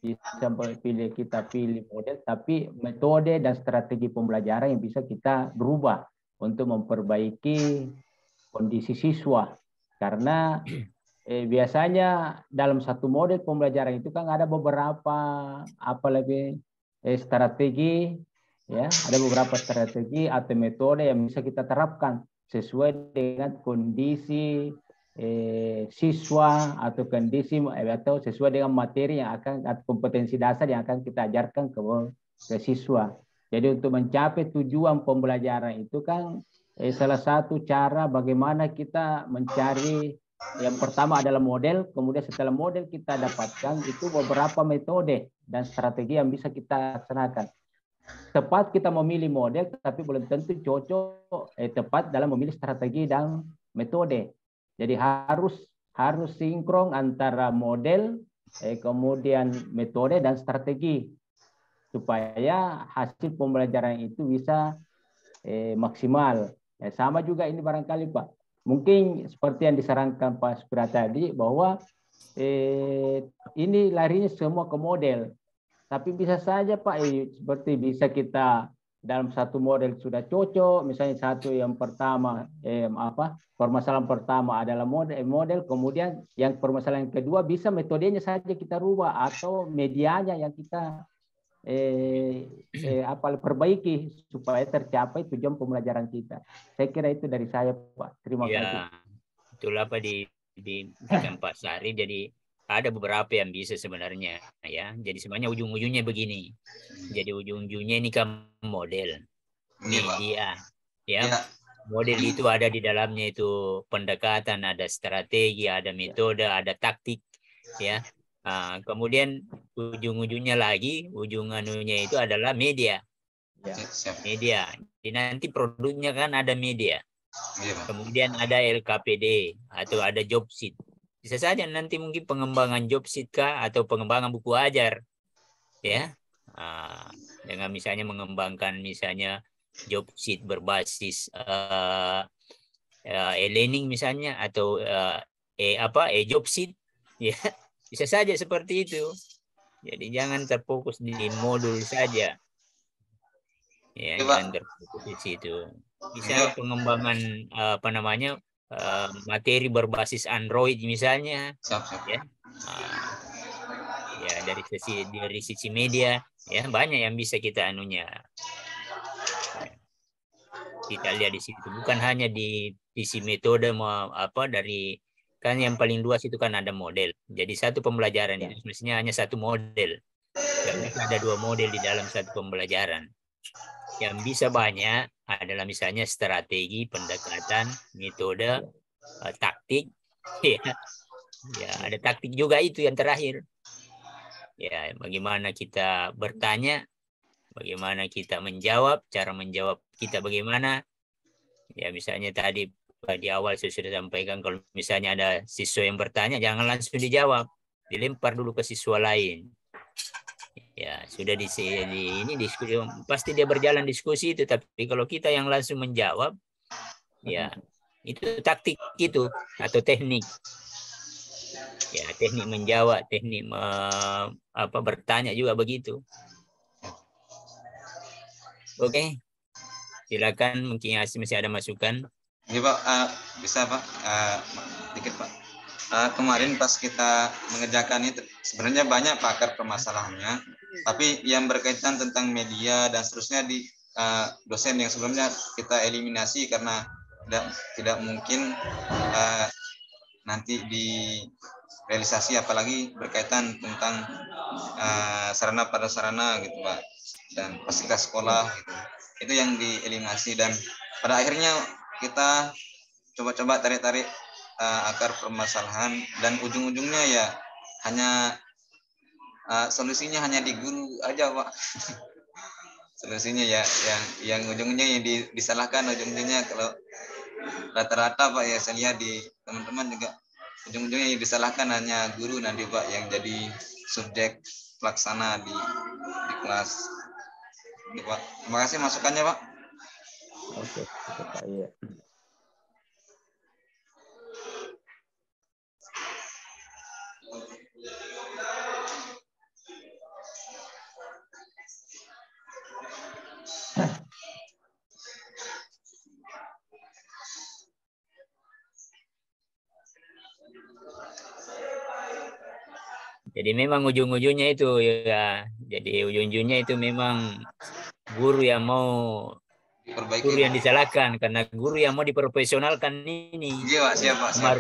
bisa kita pilih model, tapi metode dan strategi pembelajaran yang bisa kita berubah untuk memperbaiki kondisi siswa. Karena biasanya dalam satu model pembelajaran itu kan ada beberapa strategi, ya, ada beberapa strategi atau metode yang bisa kita terapkan sesuai dengan kondisi siswa atau kondisi atau sesuai dengan materi yang akan atau kompetensi dasar yang akan kita ajarkan ke siswa. Jadi untuk mencapai tujuan pembelajaran itu kan salah satu cara bagaimana kita mencari, yang pertama adalah model, kemudian setelah model kita dapatkan itu beberapa metode dan strategi yang bisa kita laksanakan. Tepat kita memilih model, tapi belum tentu cocok tepat dalam memilih strategi dan metode. Jadi harus sinkron antara model, kemudian metode dan strategi supaya hasil pembelajaran itu bisa maksimal. Sama juga ini barangkali Pak. Mungkin seperti yang disarankan Pak Supra tadi bahwa ini larinya semua ke model. Tapi bisa saja Pak, seperti bisa kita dalam satu model sudah cocok, misalnya satu yang pertama, permasalahan pertama adalah model, kemudian yang permasalahan kedua bisa metodenya saja kita rubah atau medianya yang kita perbaiki supaya tercapai tujuan pembelajaran kita. Saya kira itu dari saya Pak. Terima kasih. Itulah Pak di Pak Sari. Jadi ada beberapa yang bisa sebenarnya ya. Jadi sebenarnya ujung-ujungnya begini. Jadi ujung-ujungnya ini kan model, media, ya. Model itu ada di dalamnya itu pendekatan, ada strategi, ada metode, ada taktik, ya. Kemudian ujung-ujungnya lagi, ujung anunya itu adalah media. Media. Jadi nanti produknya kan ada media. Kemudian ada LKPD atau ada job sheet. Bisa saja nanti mungkin pengembangan job sheet kah atau pengembangan buku ajar, ya, dengan misalnya mengembangkan misalnya job sheet berbasis e-learning misalnya atau job sheet, ya, bisa saja seperti itu. Jadi jangan terfokus di modul saja, ya, jangan terfokus di situ. Bisa pengembangan materi berbasis Android misalnya, ya, ya dari sisi media, ya banyak yang bisa kita anunya. Kita lihat di situ bukan hanya di sisi metode dari kan yang paling luas itu kan ada model. Jadi satu pembelajaran itu mestinya hanya satu model. Nggak bisa ada 2 model di dalam satu pembelajaran. Yang bisa banyak adalah misalnya strategi, pendekatan, metode, taktik, ya ada taktik juga itu yang terakhir. Ya, bagaimana kita bertanya, bagaimana kita menjawab, cara menjawab kita bagaimana. Ya, misalnya tadi di awal saya sudah sampaikan kalau misalnya ada siswa yang bertanya, jangan langsung dijawab, dilempar dulu ke siswa lain. Ya, sudah ini diskusi, pasti dia berjalan diskusi itu, tapi kalau kita yang langsung menjawab, ya itu taktik itu atau teknik. Ya, teknik menjawab, teknik bertanya juga begitu. Oke. Silakan, mungkin masih ada masukan. Iya Pak, bisa Pak, dikit Pak. kemarin pas kita mengerjakan itu sebenarnya banyak pakar permasalahannya, tapi yang berkaitan tentang media dan seterusnya di dosen yang sebelumnya kita eliminasi karena tidak mungkin nanti di realisasi, apalagi berkaitan tentang sarana prasarana gitu Pak, dan fasilitas sekolah gitu. Itu yang dieliminasi, dan pada akhirnya kita coba-coba tarik-tarik akar permasalahan, dan ujung-ujungnya ya hanya solusinya hanya di guru aja Pak. Solusinya ya yang ujungnya yang disalahkan ujung-ujungnya, kalau rata-rata Pak ya saya lihat di teman-teman juga ujung-ujungnya yang disalahkan hanya guru nanti Pak, yang jadi subjek pelaksana di kelas. Oke, Pak. Terima kasih masukannya Pak. Oke, Pak. Iya. Jadi memang ujung-ujungnya itu ya, jadi ujung-ujungnya itu memang guru yang mau Diperbaiki. guru yang disalahkan, karena guru yang mau diprofesionalkan ini Iya Pak, siap Pak, siap.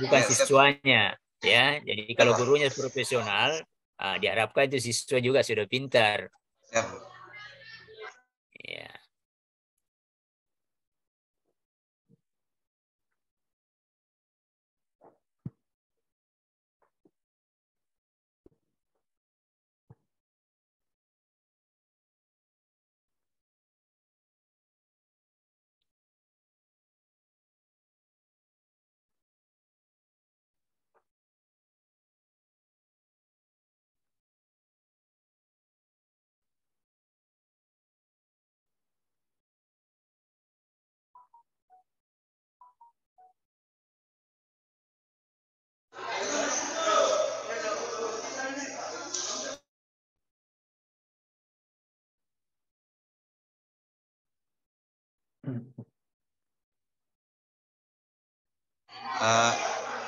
bukan Ya, siswanya ya. Jadi kalau Pak. gurunya profesional, diharapkan itu siswa juga sudah pintar. Siap. Ya.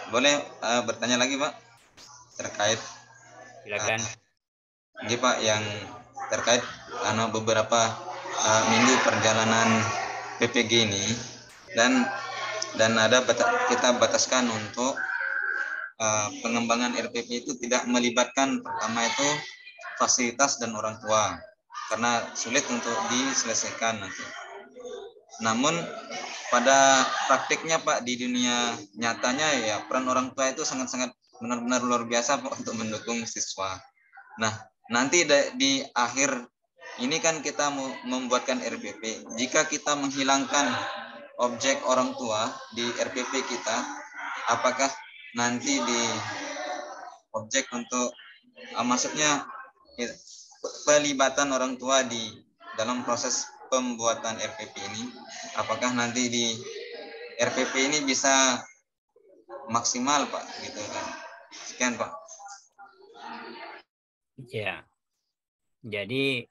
Boleh bertanya lagi Pak terkait Silakan. Ini Pak, yang terkait beberapa minggu perjalanan PPG ini, dan ada kita bataskan untuk pengembangan RPP itu tidak melibatkan pertama itu fasilitas dan orang tua, karena sulit untuk diselesaikan nanti. Namun pada praktiknya Pak, di dunia nyatanya ya peran orang tua itu sangat-sangat benar-benar luar biasa Pak untuk mendukung siswa. Nah, nanti di akhir ini kan kita mau membuatkan RPP. Jika kita menghilangkan objek orang tua di RPP kita, apakah nanti di objek untuk maksudnya pelibatan orang tua di dalam proses pembuatan RPP ini, apakah nanti di RPP ini bisa maksimal Pak gitu kan. Sekian Pak. Ya. Jadi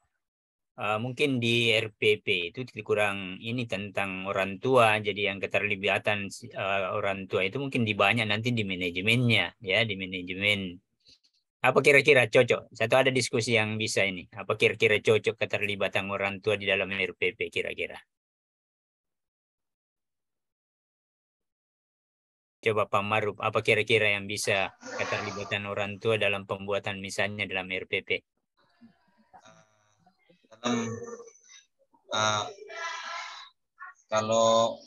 mungkin di RPP itu kurang ini tentang orang tua. Jadi yang keterlibatan orang tua itu mungkin dibanyak nanti di manajemennya, ya, di manajemen. Apa kira-kira cocok? Satu ada diskusi yang bisa ini. Apa kira-kira cocok keterlibatan orang tua di dalam RPP kira-kira? Coba Pak Maruf, apa kira-kira yang bisa keterlibatan orang tua dalam pembuatan misalnya dalam RPP? Kalau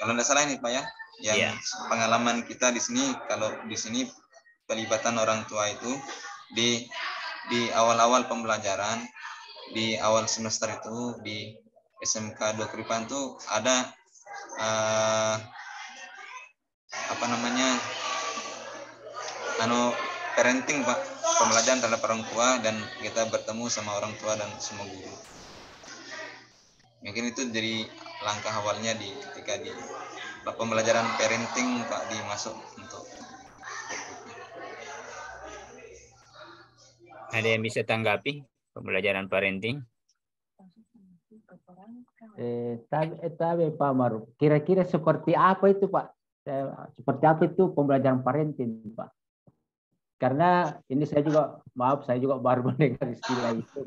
tidak salah ini Pak ya, yang pengalaman kita di sini, kalau di sini pelibatan orang tua itu di awal-awal pembelajaran, di awal semester itu di SMK 2 Kripan itu ada parenting Pak, pembelajaran terhadap orang tua, dan kita bertemu sama orang tua dan semua guru. Mungkin itu jadi langkah awalnya ketika di pembelajaran parenting Pak dimasuk untuk. Ada yang bisa tanggapi pembelajaran parenting? Tapi Pak Maruf, kira-kira seperti apa itu Pak? seperti apa itu pembelajaran parenting, Pak? Karena ini saya juga, maaf, saya juga baru mendengar istilah itu.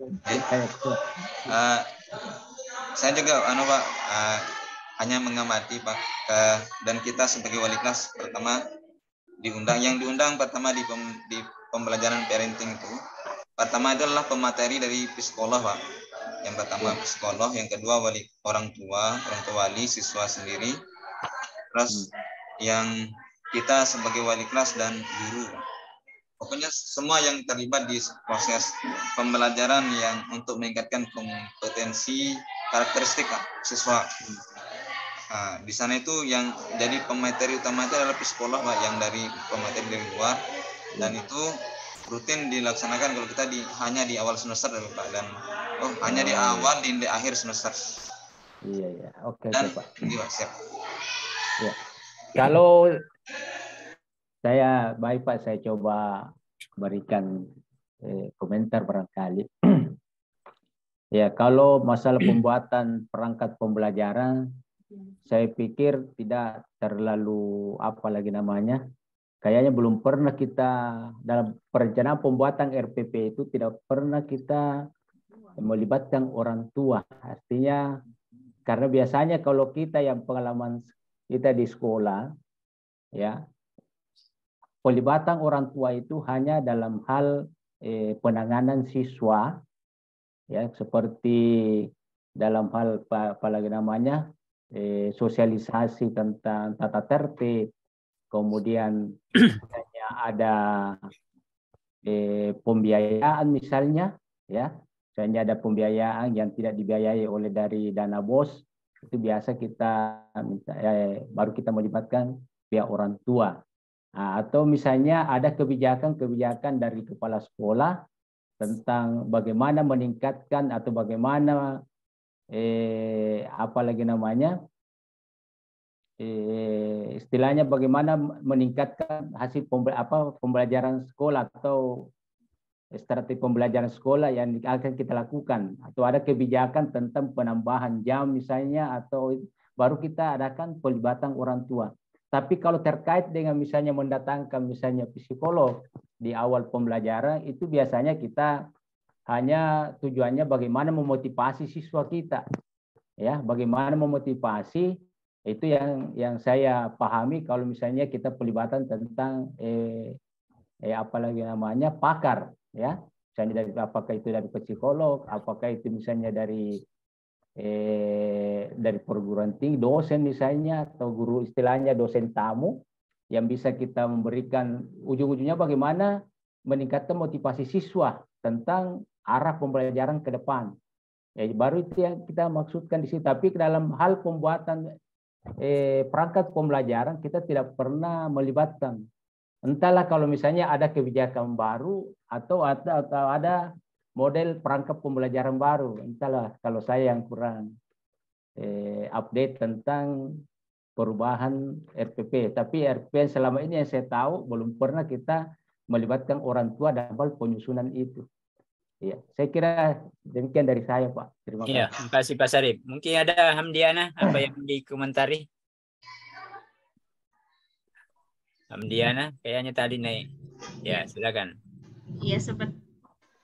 Saya juga, Pak, hanya mengamati, Pak, dan kita sebagai wali kelas pertama diundang pertama di pembelajaran parenting itu. Pertama adalah pemateri dari psikolog, Pak. Yang pertama psikolog, yang kedua orang tua wali, siswa sendiri, terus yang kita sebagai wali kelas dan guru. Pokoknya semua yang terlibat di proses pembelajaran yang untuk meningkatkan kompetensi karakteristik siswa. Di sana itu yang jadi pemateri utama itu adalah psikolog, Pak, yang dari pemateri dari luar, dan itu rutin dilaksanakan kalau kita hanya di awal semester, Pak, dan hanya di awal di akhir semester. Iya. Oke, Pak. Iya, siap. Ya. Kalau baik, Pak, saya coba berikan komentar barangkali. Ya, kalau masalah pembuatan perangkat pembelajaran, saya pikir tidak terlalu kayaknya belum pernah kita dalam perencanaan pembuatan RPP itu tidak pernah kita melibatkan orang tua. Artinya karena biasanya kalau kita yang pengalaman kita di sekolah, ya, pelibatan orang tua itu hanya dalam hal penanganan siswa, ya, seperti dalam hal sosialisasi tentang tata tertib, kemudian ada pembiayaan misalnya, ya, misalnya ada pembiayaan yang tidak dibiayai oleh dari dana BOS, itu biasa kita baru kita melibatkan pihak orang tua. Atau misalnya ada kebijakan dari kepala sekolah tentang bagaimana meningkatkan atau bagaimana istilahnya bagaimana meningkatkan hasil pembelajaran sekolah atau strategi pembelajaran sekolah yang akan kita lakukan, atau ada kebijakan tentang penambahan jam misalnya, atau baru kita adakan pelibatan orang tua. Tapi kalau terkait dengan misalnya mendatangkan misalnya psikolog di awal pembelajaran, itu biasanya kita hanya tujuannya bagaimana memotivasi siswa kita, ya, bagaimana memotivasi. Itu yang saya pahami kalau misalnya kita pelibatan tentang pakar, ya, misalnya apakah itu dari psikolog, apakah itu misalnya dari perguruan tinggi, dosen misalnya, atau guru, istilahnya dosen tamu, yang bisa kita memberikan ujung-ujungnya bagaimana meningkatkan motivasi siswa tentang arah pembelajaran ke depan. Ya, baru itu yang kita maksudkan di sini. Tapi dalam hal pembuatan perangkat pembelajaran kita tidak pernah melibatkan. Entahlah kalau misalnya ada kebijakan baru atau ada model perangkat pembelajaran baru. Entahlah, kalau saya yang kurang update tentang perubahan RPP. Tapi RPP selama ini yang saya tahu belum pernah kita melibatkan orang tua dalam hal penyusunan itu. Ya, saya kira demikian dari saya, Pak. Terima kasih. Iya, terima kasih Pak Sarip. Mungkin ada Hamdiana, apa yang dikomentari? Hamdiana, kayaknya tadi naik. Ya, silakan. Iya,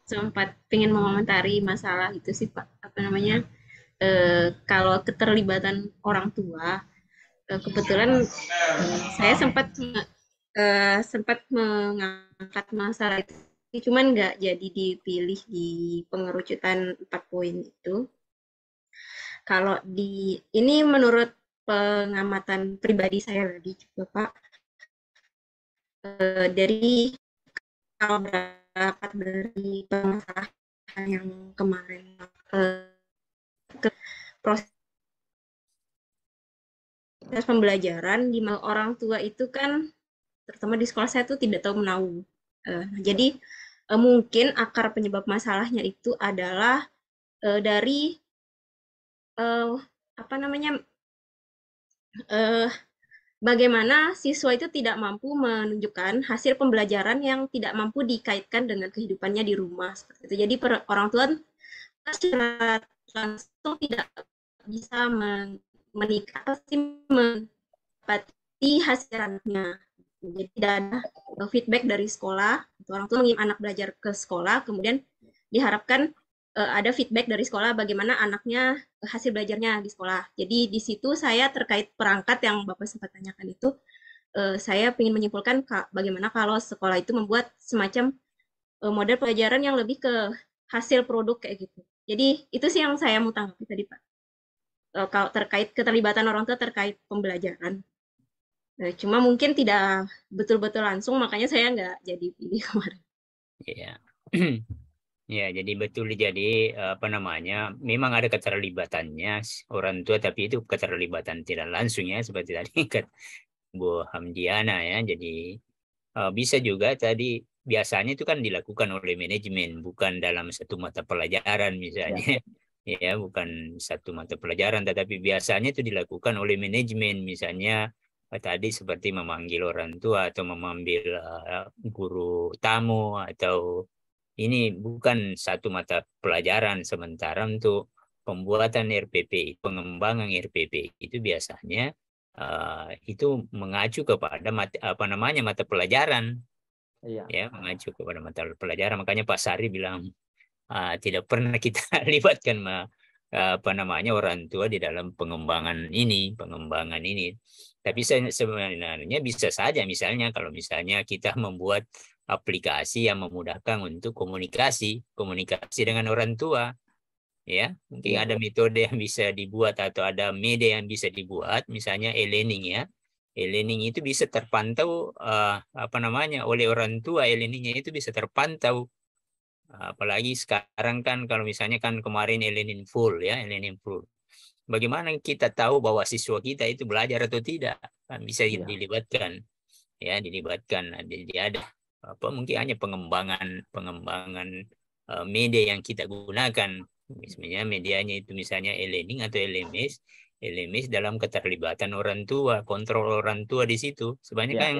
sempat pengen mengomentari masalah itu sih, Pak. Kalau keterlibatan orang tua, kebetulan saya sempat mengangkat masalah itu, cuman nggak jadi dipilih di pengerucutan 4 poin itu. Kalau ini menurut pengamatan pribadi saya tadi juga, Pak, dari kalau berangkat dari permasalahan yang kemarin, proses pembelajaran di orang tua itu kan, terutama di sekolah saya tuh tidak tahu menahu. Jadi mungkin akar penyebab masalahnya itu adalah dari bagaimana siswa itu tidak mampu menunjukkan hasil pembelajaran yang tidak mampu dikaitkan dengan kehidupannya di rumah, seperti itu. Jadi orang tua secara langsung tidak bisa hasil anaknya. Jadi tidak ada feedback dari sekolah. Orang tua mengirim anak belajar ke sekolah, kemudian diharapkan ada feedback dari sekolah bagaimana anaknya hasil belajarnya di sekolah. Jadi di situ saya terkait perangkat yang Bapak sempat tanyakan itu, saya ingin menyimpulkan bagaimana kalau sekolah itu membuat semacam model pelajaran yang lebih ke hasil produk kayak gitu. Jadi itu sih yang saya mau tanggapi tadi Pak. Kalau terkait keterlibatan orang tua terkait pembelajaran. Cuma mungkin tidak betul-betul langsung, makanya saya nggak jadi pilih kemarin. Iya. Ya, jadi betul. Jadi apa namanya? Memang ada keterlibatannya orang tua, tapi itu keterlibatan tidak langsung ya, seperti tadi kata Bu Hamdiana ya. Jadi bisa juga tadi biasanya itu kan dilakukan oleh manajemen, bukan dalam satu mata pelajaran misalnya. Ya, bukan satu mata pelajaran, tetapi biasanya itu dilakukan oleh manajemen, misalnya tadi seperti memanggil orang tua atau memanggil guru tamu, atau ini bukan satu mata pelajaran. Sementara untuk pembuatan RPP, pengembangan RPP itu biasanya itu mengacu kepada mata pelajaran. Ya, mengacu kepada mata pelajaran. Makanya Pak Sari bilang tidak pernah kita libatkan orang tua di dalam pengembangan ini. Tapi sebenarnya bisa saja, misalnya kalau misalnya kita membuat aplikasi yang memudahkan untuk komunikasi dengan orang tua, ya mungkin ada metode yang bisa dibuat atau ada media yang bisa dibuat, misalnya e-learning ya. E-learning itu bisa terpantau oleh orang tua. E-learningnya itu bisa terpantau. Apalagi sekarang kan kalau misalnya kan kemarin e-learning full ya, e-learning full. Bagaimana kita tahu bahwa siswa kita itu belajar atau tidak? Kan bisa dilibatkan. Ya, dilibatkan. Jadi ada mungkin hanya pengembangan media yang kita gunakan. Misalnya medianya itu misalnya e-learning atau LMS. LMS dalam keterlibatan orang tua, kontrol orang tua di situ. Sebenarnya kan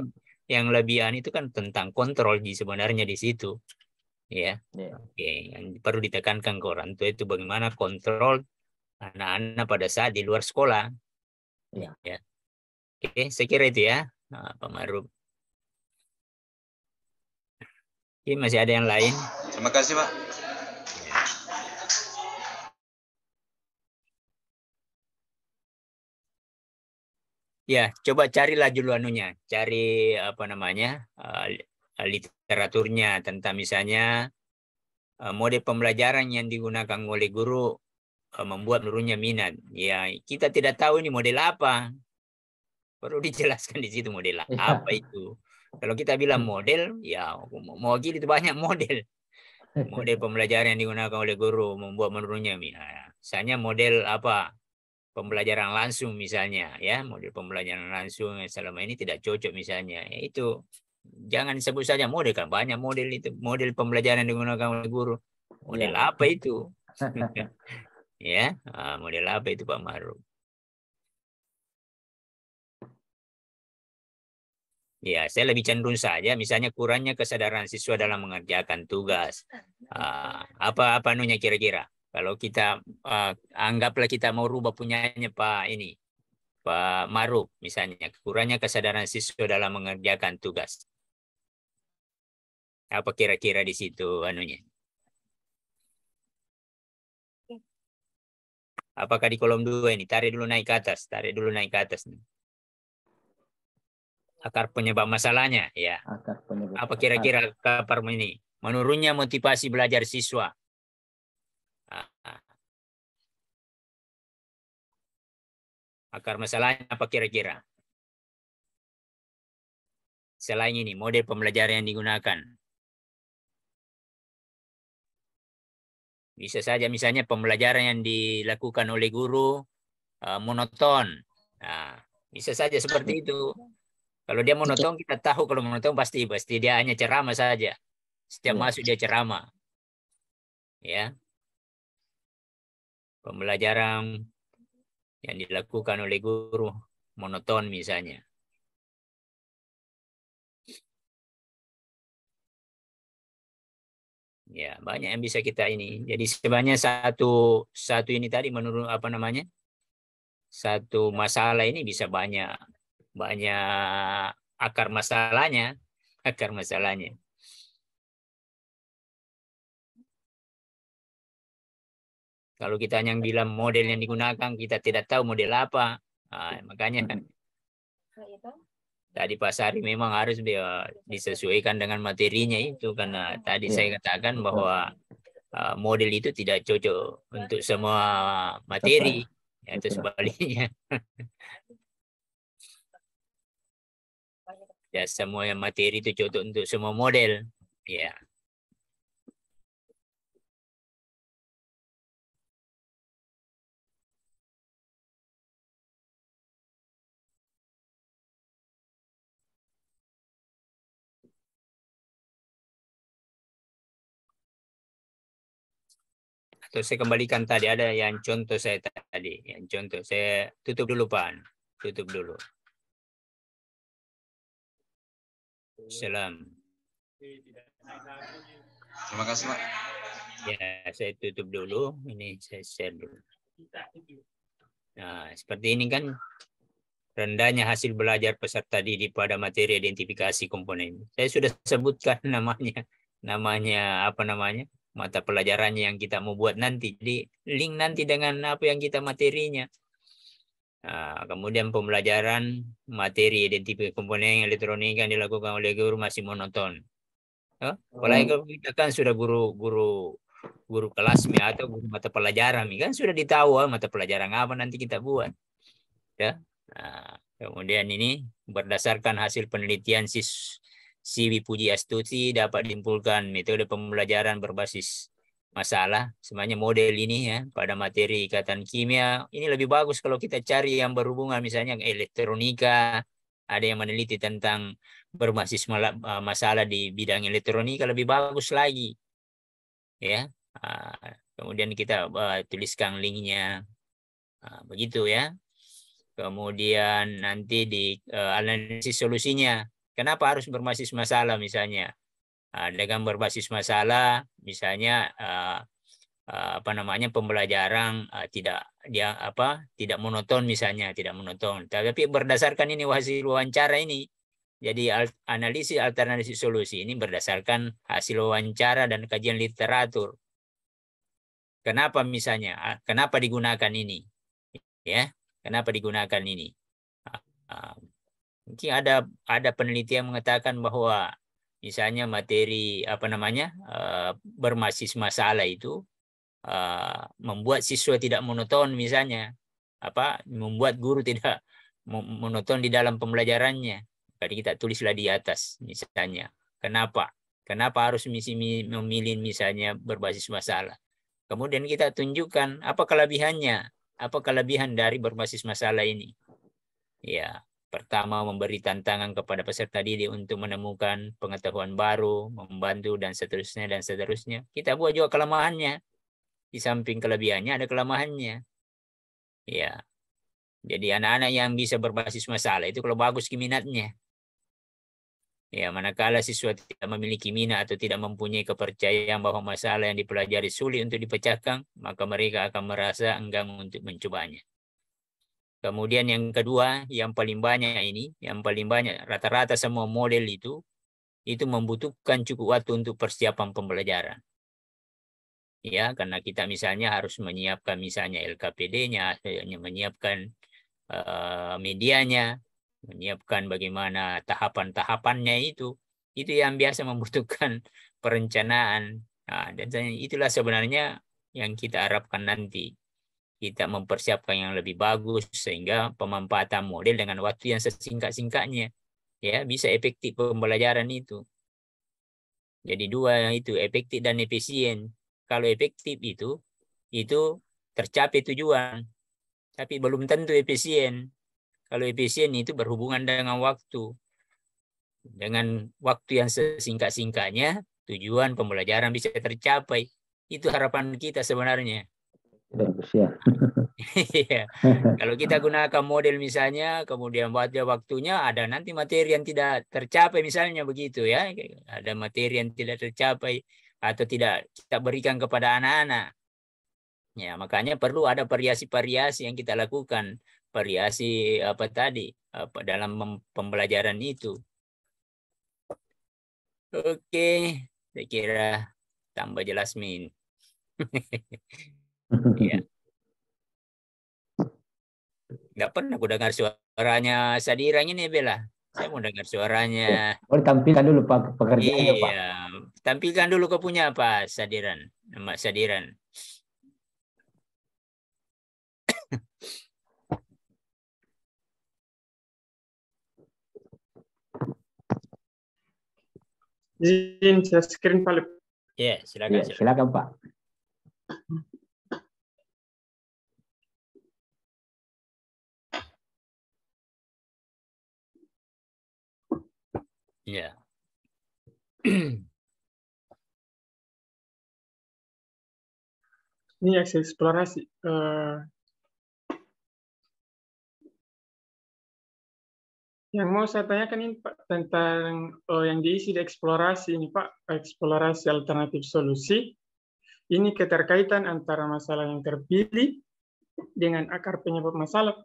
yang lebihan itu kan tentang kontrol sebenarnya di situ. Ya, oke. Yang perlu ditekankan ke orang tua itu bagaimana kontrol anak-anak pada saat di luar sekolah. Ya. Oke, saya kira itu ya, Pak Maruf. Oke, masih ada yang lain? Terima kasih, Pak. Ya, coba carilah dulu cari literaturnya tentang misalnya model pembelajaran yang digunakan oleh guru membuat menurunnya minat. Ya, kita tidak tahu ini model apa. Perlu dijelaskan di situ model apa itu. Kalau kita bilang model, ya mewakili itu banyak model. Model pembelajaran yang digunakan oleh guru membuat menurunnya minat. Misalnya model apa? Pembelajaran langsung misalnya ya, model pembelajaran langsung yang selama ini tidak cocok misalnya, itu jangan sebut saja model, kan banyak model itu, model pembelajaran yang digunakan oleh guru. Model apa itu? Ya, model apa itu Pak Maruf? Ya, saya lebih cenderung saja misalnya kurangnya kesadaran siswa dalam mengerjakan tugas. Apa kira-kira? Kalau kita anggaplah kita mau rubah punyanya Pak Maruf, misalnya kurangnya kesadaran siswa dalam mengerjakan tugas. Apa kira-kira di situ anunya? Apakah di kolom 2 ini? Tarik dulu naik ke atas. Akar penyebab masalahnya, ya. Apa kira-kira akar ini? Menurunnya motivasi belajar siswa. Akar masalahnya apa kira-kira? Selain ini, model pembelajaran yang digunakan. Bisa saja misalnya pembelajaran yang dilakukan oleh guru monoton. Nah, bisa saja seperti itu. Kalau dia monoton, kita tahu kalau monoton pasti dia hanya ceramah saja. Setiap masuk dia ceramah. Ya. Pembelajaran yang dilakukan oleh guru monoton misalnya. Ya, banyak yang bisa kita ini. Jadi sebenarnya satu ini tadi menurut satu masalah ini bisa banyak banyak akar masalahnya. Kalau kita hanya bilang model yang digunakan, kita tidak tahu model apa. Makanya tadi Pak Sari memang harus disesuaikan dengan materinya itu, karena tadi saya katakan bahwa model itu tidak cocok untuk semua materi, atau sebaliknya. Ya, semua materi itu cocok untuk semua model. Ya. Atau saya kembalikan tadi, ada yang contoh saya tadi, yang contoh saya tutup dulu Pak, tutup dulu. Salam. Terima kasih Pak. Ya, saya tutup dulu. Ini saya share dulu. Nah, seperti ini kan rendahnya hasil belajar peserta didik pada materi identifikasi komponen. Saya sudah sebutkan namanya apa namanya? Mata pelajarannya yang kita mau buat nanti. Jadi link nanti dengan apa yang kita materinya. Nah, kemudian pembelajaran materi identifikasi komponen elektronika yang dilakukan oleh guru masih monoton. Apalagi kalau kita kan sudah guru kelasnya atau guru mata pelajaran, kan sudah ditahu mata pelajaran apa nanti kita buat. Ya. Nah, kemudian ini berdasarkan hasil penelitian Siwi Puji Astuti dapat diimpulkan metode pembelajaran berbasis masalah. Sebenarnya model ini ya pada materi ikatan kimia ini lebih bagus kalau kita cari yang berhubungan misalnya elektronika, ada yang meneliti tentang berbasis masalah di bidang elektronika lebih bagus lagi. Ya. Kemudian kita tuliskan linknya. Begitu ya. Kemudian nanti di analisis solusinya. Kenapa harus berbasis masalah misalnya? Dengan berbasis masalah, misalnya apa namanya pembelajaran tidak monoton misalnya, tidak monoton. Tapi berdasarkan ini hasil wawancara ini, jadi analisis alternatif solusi ini berdasarkan hasil wawancara dan kajian literatur. Kenapa misalnya? Kenapa digunakan ini? Ya. Kenapa digunakan ini? Mungkin ada penelitian mengatakan bahwa misalnya materi apa namanya berbasis masalah itu membuat siswa tidak monoton misalnya, membuat guru tidak monoton di dalam pembelajarannya. Jadi kita tulislah di atas misalnya. Kenapa harus memilih misalnya berbasis masalah? Kemudian kita tunjukkan apa kelebihannya. Apa kelebihan dari berbasis masalah ini? Ya, pertama memberi tantangan kepada peserta didik untuk menemukan pengetahuan baru, membantu dan seterusnya dan seterusnya. Kita buat juga kelemahannya. Di samping kelebihannya ada kelemahannya. Ya. Jadi anak-anak yang bisa berbasis masalah itu kalau bagus minatnya. Ya, manakala siswa tidak memiliki minat atau tidak mempunyai kepercayaan bahwa masalah yang dipelajari sulit untuk dipecahkan, maka mereka akan merasa enggan untuk mencobanya. Kemudian yang kedua, yang paling banyak rata-rata semua model itu membutuhkan cukup waktu untuk persiapan pembelajaran. Ya, karena kita misalnya harus menyiapkan misalnya LKPD-nya, menyiapkan medianya, menyiapkan bagaimana tahapan-tahapannya itu yang biasa membutuhkan perencanaan. Nah, dan itulah sebenarnya yang kita harapkan nanti. Kita mempersiapkan yang lebih bagus sehingga pemanfaatan model dengan waktu yang sesingkat-singkatnya ya bisa efektif pembelajaran itu. Jadi dua itu, efektif dan efisien. Kalau efektif itu tercapai tujuan, tapi belum tentu efisien. Kalau efisien itu berhubungan dengan waktu. Dengan waktu yang sesingkat-singkatnya, tujuan pembelajaran bisa tercapai. Itu harapan kita sebenarnya. Iya. Kalau kita gunakan model misalnya, kemudian waktunya ada nanti materi yang tidak tercapai misalnya begitu ya. Ada materi yang tidak tercapai atau tidak kita berikan kepada anak-anak. Ya, makanya perlu ada variasi-variasi yang kita lakukan. Variasi dalam pembelajaran itu. Oke, saya kira tambah jelas, Min. Iya. Nggak pernah aku dengar suaranya Sadira ini, Bella. Saya mau dengar suaranya. Oh, tampilkan dulu Pak pekerjaannya, Pak. Iya, tampilkan dulu kau punya apa, Sadiran. Nama Sadiran. Izin share screen Pak. Ya, silakan. Ya, silakan Pak. Ya. Ini eksplorasi. Yang mau saya tanyakan ini Pak tentang yang diisi di eksplorasi ini Pak, eksplorasi alternatif solusi. Ini keterkaitan antara masalah yang terpilih dengan akar penyebab masalah.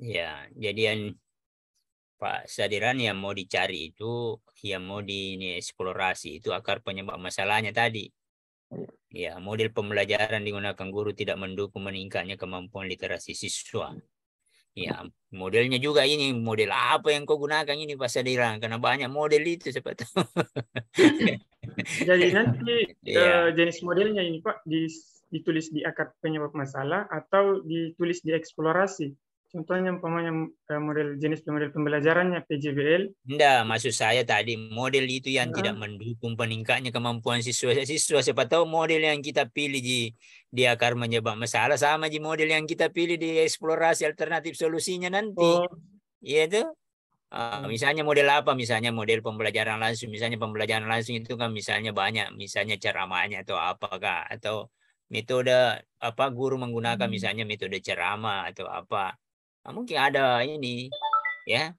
Ya, jadi yang Pak Sadiran yang mau dicari itu, yang mau ini eksplorasi itu akar penyebab masalahnya tadi. Ya, model pembelajaran digunakan guru tidak mendukung meningkatnya kemampuan literasi siswa. Ya, modelnya juga ini, model apa yang kau gunakan ini Pak Sadiran? Karena banyak model itu siapa tahu. Jadi nanti Ya. jenis modelnya ini Pak ditulis di akar penyebab masalah atau ditulis di eksplorasi. Contohnya umpamanya model pembelajarannya PJBL. Enggak, maksud saya tadi model itu yang tidak mendukung peningkatnya kemampuan siswa. Siapa tahu model yang kita pilih di akar menyebab masalah sama di model yang kita pilih di eksplorasi alternatif solusinya nanti. Iya tuh. Misalnya model apa? Misalnya model pembelajaran langsung. Misalnya pembelajaran langsung itu kan misalnya banyak, misalnya ceramahnya atau apakah, atau metode apa guru menggunakan misalnya metode ceramah atau apa. Mungkin ada ini ya.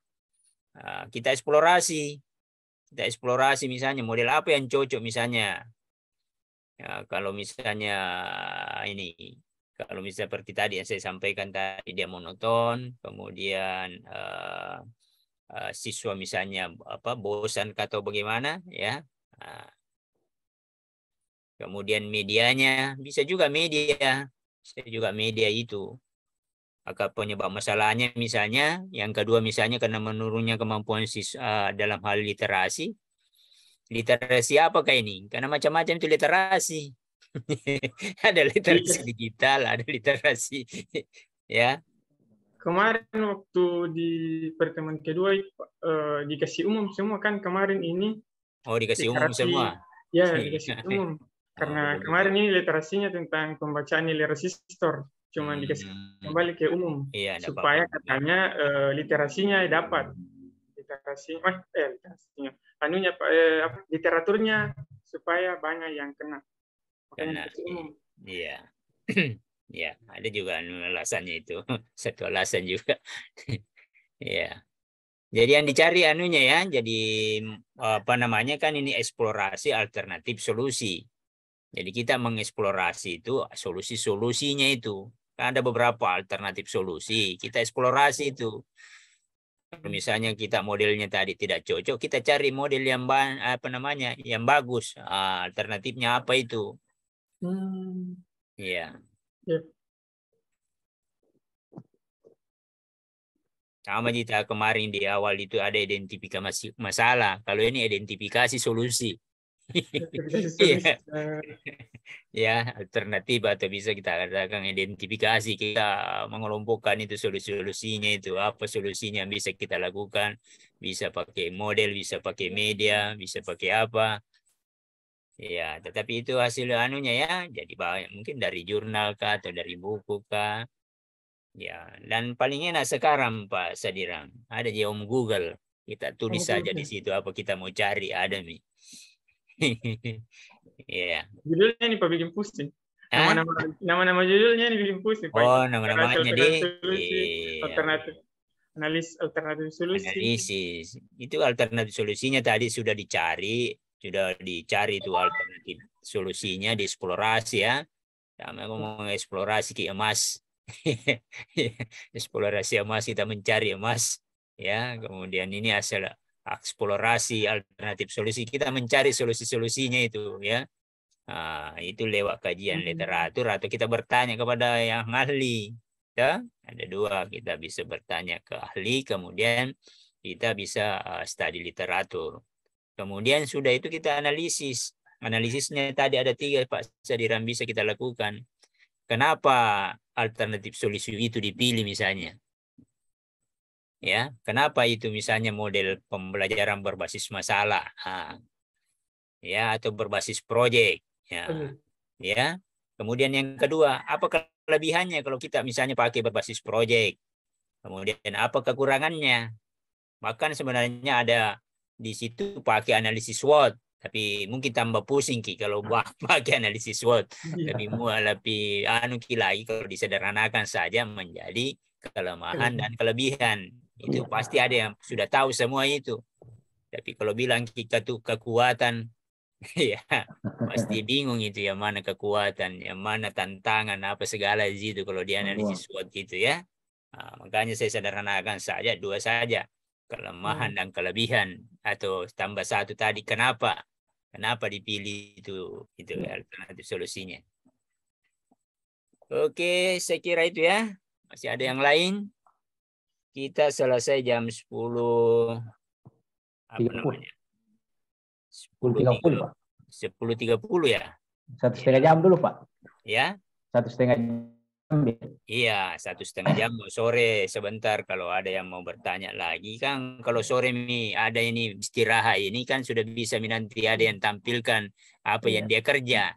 Kita eksplorasi misalnya model apa yang cocok misalnya. Ya, kalau misalnya ini, kalau misalnya seperti tadi yang saya sampaikan tadi dia monoton, kemudian siswa misalnya apa bosan atau bagaimana ya. Kemudian medianya bisa juga media itu. Akar penyebab masalahnya misalnya, yang kedua misalnya karena menurunnya kemampuan siswa dalam hal literasi. Literasi apakah ini? Karena macam-macam itu literasi. Ada literasi digital, ada literasi ya. Kemarin waktu di pertemuan kedua dikasih umum semua kan kemarin ini. Oh, dikasih umum semua. Ya, dikasih umum. Karena kemarin ini literasinya tentang pembacaan nilai resistor. Cuma dikasih kembali ke umum. Iya, supaya katanya literasinya dapat. Literaturnya supaya banyak yang kena. Makanya dikasih umum. Iya. Ya, ada juga alasannya itu. Satu alasan juga. Ya. Jadi yang dicari anunya ya, jadi apa namanya kan ini eksplorasi alternatif solusi. Jadi kita mengeksplorasi itu solusi-solusinya itu. Ada beberapa alternatif solusi, kita eksplorasi itu. Misalnya kita modelnya tadi tidak cocok, kita cari model yang apa namanya, yang bagus. Alternatifnya apa itu? Iya. Sama kita kemarin di awal itu ada identifikasi masalah. Kalau ini identifikasi solusi. Iya. Ya, alternatif atau bisa kita katakan identifikasi, kita mengelompokkan itu solusinya itu apa solusinya yang bisa kita lakukan, bisa pakai model, bisa pakai media, bisa pakai apa. Ya, tetapi itu hasil anunya ya, jadi banyak mungkin dari jurnal kah atau dari buku kah. Ya, dan paling enak sekarang Pak Sadiran, ada di Google. Kita tulis saja di situ apa kita mau cari, ada nih. Iya. Judulnya ini Pak bikin pusing. Nama-nama judulnya ini bikin pusing. Oh, nama-namanya alternatif solusi. Analisis. Itu alternatif solusinya tadi sudah dicari itu alternatif solusinya dieksplorasi ya. Sama mengeksplorasi ke emas Eksplorasi emas, kita mencari emas, ya. Kemudian ini asal eksplorasi alternatif solusi, kita mencari solusi-solusinya itu, ya. Nah, itu lewat kajian literatur atau kita bertanya kepada yang ahli. Ya, ada dua, kita bisa bertanya ke ahli, kemudian kita bisa studi literatur. Kemudian sudah itu kita analisis. Analisisnya tadi ada 3 Pak Sadiran bisa kita lakukan. Kenapa alternatif solusi itu dipilih misalnya? Ya, kenapa itu misalnya model pembelajaran berbasis masalah, ya, atau berbasis proyek, ya. Kemudian yang kedua, apa kelebihannya kalau kita misalnya pakai berbasis proyek? Kemudian apa kekurangannya? Bahkan sebenarnya ada di situ pakai analisis SWOT, tapi mungkin tambah pusing Ki kalau pakai analisis SWOT. Lebih lebih lagi kalau disederhanakan saja menjadi kelemahan dan kelebihan. Itu pasti ada yang sudah tahu semua itu. Tapi kalau bilang kita tuh kekuatan, ya pasti bingung itu yang mana kekuatan, yang mana tantangan, apa segala di situ kalau dianalisis SWOT gitu ya. Makanya saya sederhanakan saja 2 saja. Kelemahan dan kelebihan, atau tambah 1 tadi kenapa dipilih itu alternatif solusinya. Oke, saya kira itu ya. Masih ada yang lain? Kita selesai jam 10 apa namanya? 10.30 Pak. 10.30 ya. 1,5 jam dulu Pak. Ya. 1,5 jam. Iya, 1,5 jam sore sebentar kalau ada yang mau bertanya lagi kan. Kalau sore ada ini istirahat ini kan sudah bisa nanti ada yang tampilkan apa yang dia kerja.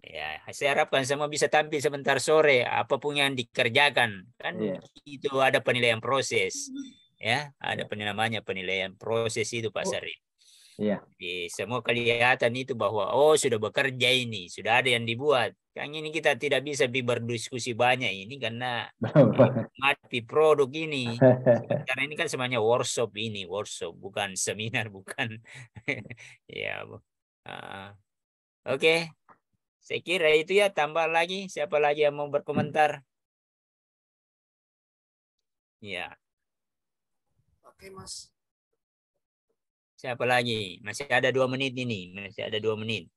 Ya, saya harapkan semua bisa tampil sebentar sore apapun yang dikerjakan. Kan itu ada penilaian proses. Ya, ada penilaian proses itu Pak Sari. Iya. Jadi semua kelihatan itu bahwa sudah bekerja ini, sudah ada yang dibuat. Kan ini kita tidak bisa berdiskusi banyak ini karena mati produk ini. Karena ini kan semuanya workshop bukan seminar, bukan. Ya. Oke. Saya kira itu ya, tambah lagi. Siapa lagi yang mau berkomentar? Ya. Oke, Mas. Siapa lagi? Masih ada 2 menit ini. Masih ada 2 menit.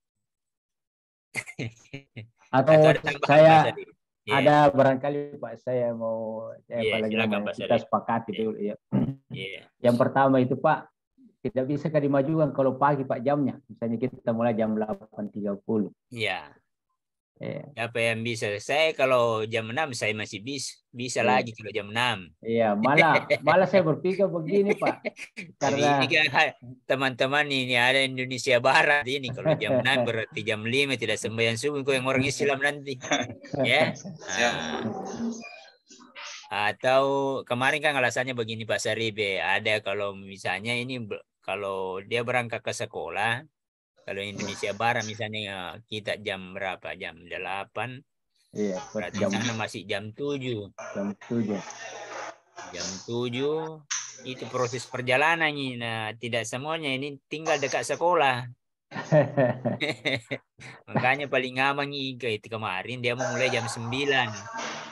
Atau saya ada barangkali Pak, saya mau apalagi kita sepakati dulu ya. Yang pertama itu Pak, tidak bisa dimajukan kalau pagi Pak jamnya. Misalnya kita mulai jam 8.30. Iya. Apa yang bisa? Saya kalau jam 6 saya masih bisa lagi kalau jam 6. Iya, malah saya berpikir begini Pak. Karena ini kan teman-teman ini ada Indonesia Barat ini, kalau jam 6 berarti jam 5 tidak sembahyang subuh kok yang orang Islam nanti. Ya. Atau kemarin kan alasannya begini Pak Saribe, ada kalau misalnya ini kalau dia berangkat ke sekolah, kalau Indonesia Barat misalnya kita jam berapa? Jam 8. Iya, berarti sana masih jam 7. Jam 7 itu proses perjalanan ini. Nah, tidak semuanya ini tinggal dekat sekolah. Makanya paling aman itu kemarin dia mau mulai jam 9.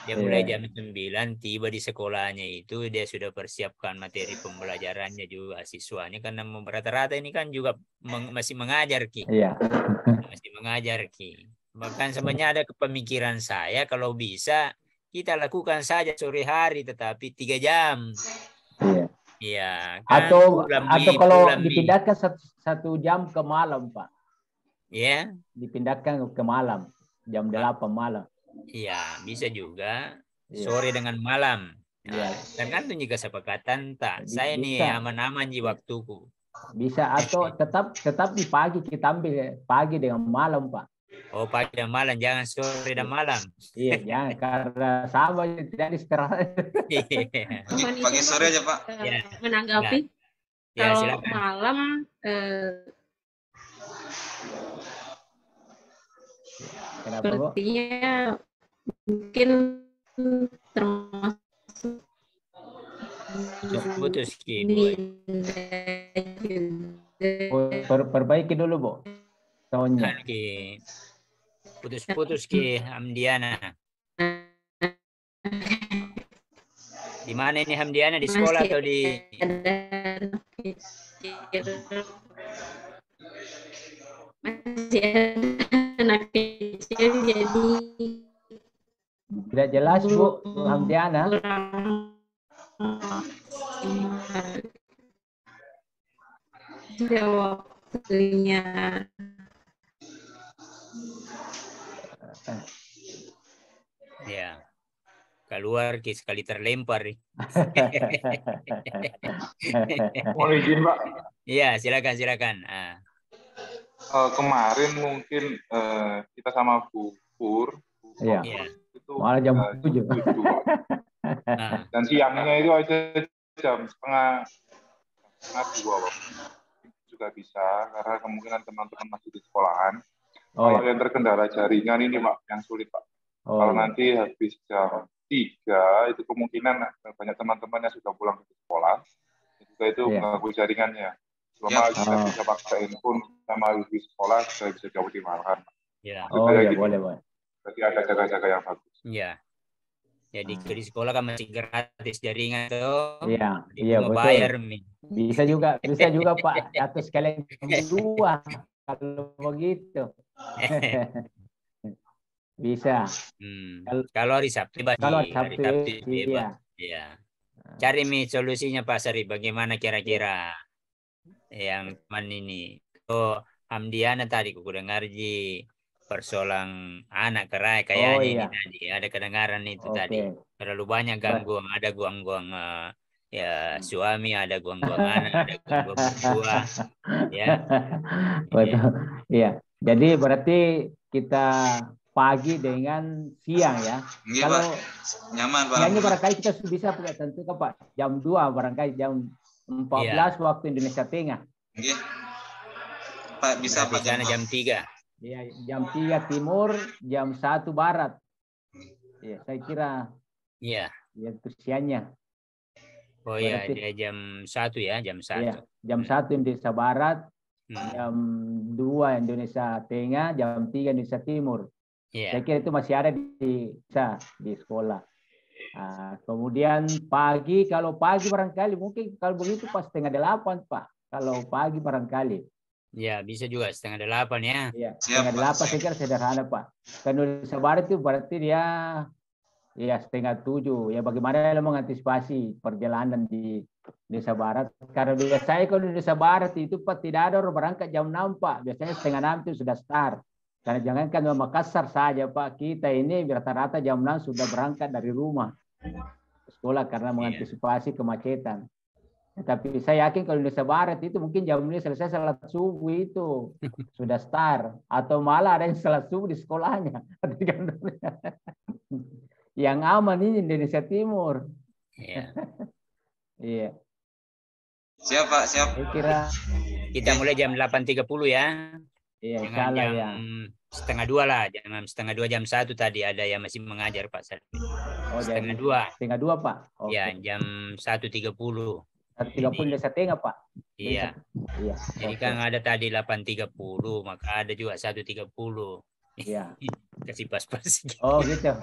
Dia mulai jam 9, tiba di sekolahnya itu dia sudah persiapkan materi pembelajarannya juga siswanya, karena rata-rata ini kan juga masih mengajar Ki. Masih mengajar Ki. Bahkan sebenarnya ada kepemikiran saya kalau bisa kita lakukan saja sore hari tetapi 3 jam. Iya. Kan atau kalau dipindahkan 1 jam ke malam Pak. Iya. Dipindahkan ke malam jam 8 malam. Iya, bisa juga sore dengan malam. Tergantung jika sepakatan tak. Saya ini aman-aman di waktuku. Bisa atau tetap di pagi kita ambil pagi dengan malam Pak. Oh, pagi dan malam, jangan sore dan malam. Iya, jangan karena sama tidak istirahat. Pagi sore aja Pak. Menanggapi kalau silakan. Malam sepertinya mungkin termasuk putus perbaiki dulu Bu soundnya. Putus-putus Ki Amdiana. Di mana ini Hamdiana, di sekolah atau di? Masih ada anak kecil, jadi tidak jelas Bu Hamdiana. Sudah waktunya. Ya, keluar sekali terlempar. Mohon izin Pak. Iya, silakan. Kemarin mungkin kita sama Bu Pur. Iya. Itu malah jam 7. Dan siangnya itu aja jam setengah 2 juga bisa, karena kemungkinan teman-teman masih di sekolahan. Kalau yang terkendala jaringan ini Pak, yang sulit Pak. Kalau nanti habis jam 3, itu kemungkinan banyak teman-teman yang sudah pulang ke sekolah, juga itu mengganggu jaringannya. Selama kita bisa pakai handphone sama wifi sekolah, sudah bisa jauh dimakan. Ya. Boleh. Berarti ada jaga-jaga yang bagus. Iya. Jadi di sekolah kan masih gratis jaringan tuh. Iya, betul. Bayar bisa juga Pak. Atau sekalian 2 kalau begitu. Bisa. Kalau hari Sabtu bebas. Iya. Iya. Cari solusinya Pak Sari, bagaimana kira-kira yang teman ini. Hamdiana tadi aku dengar persoalan anak kerai kayaknya ini tadi ada kedengaran itu tadi. Terlalu banyak gangguan, ada gangguan suami, ada gangguan anak, ada gangguan berdua. Ya. Betul. Iya. Jadi berarti kita pagi dengan siang ya. Nggih, kalau Pak. Nyaman Pak. Ini barangkali kita bisa tentukan Pak jam 2 barangkali jam 14 waktu Indonesia Tengah. Nggih. Pak bisa Pak jam 3. Iya, jam 3 timur, jam 1 barat. Iya, saya kira. Iya. Ya itu siangnya. Oh iya, dia jam 1 ya, jam 1. Iya, jam 1 Indonesia Barat, jam 2 Indonesia Tengah, jam 3 Indonesia Timur. Saya kira itu masih ada di sekolah. Kemudian pagi, kalau pagi barangkali mungkin kalau begitu pas 7:30 Pak. Kalau pagi barangkali. Ya bisa juga 7:30 ya. Iya, 7:30 saya kira sederhana Pak. Kan Indonesia Barat itu berarti dia 6:30. Ya bagaimana mengantisipasi perjalanan di Indonesia Barat? Karena biasanya kalau Indonesia Barat itu Pak tidak ada orang berangkat jam 6 Pak. Biasanya 5:30 itu sudah start. Karena jangankan Makassar saja Pak, kita ini rata-rata jam 6 sudah berangkat dari rumah ke sekolah karena mengantisipasi kemacetan. Tapi saya yakin kalau Indonesia Barat itu mungkin jam ini selesai salat subuh itu sudah start, atau malah ada yang salat subuh di sekolahnya. Yang aman ini Indonesia Timur. Iya. Iya. Siap Pak, siap. Saya kira kita mulai jam 8.30 ya. Iya, insyaallah ya. 1:30 lah, jam 1:30 jam 1 tadi ada yang masih mengajar Pak Sarfi. Oh, 1:30. 1:30 Pak. Okay. Ya, jam 1:30. 1:30 Indonesia Tengah Pak. Iya. Iya. Jadi kan ada tadi 8:30, maka ada juga 1:30. Iya. Kasih pas-pas. Oh gitu.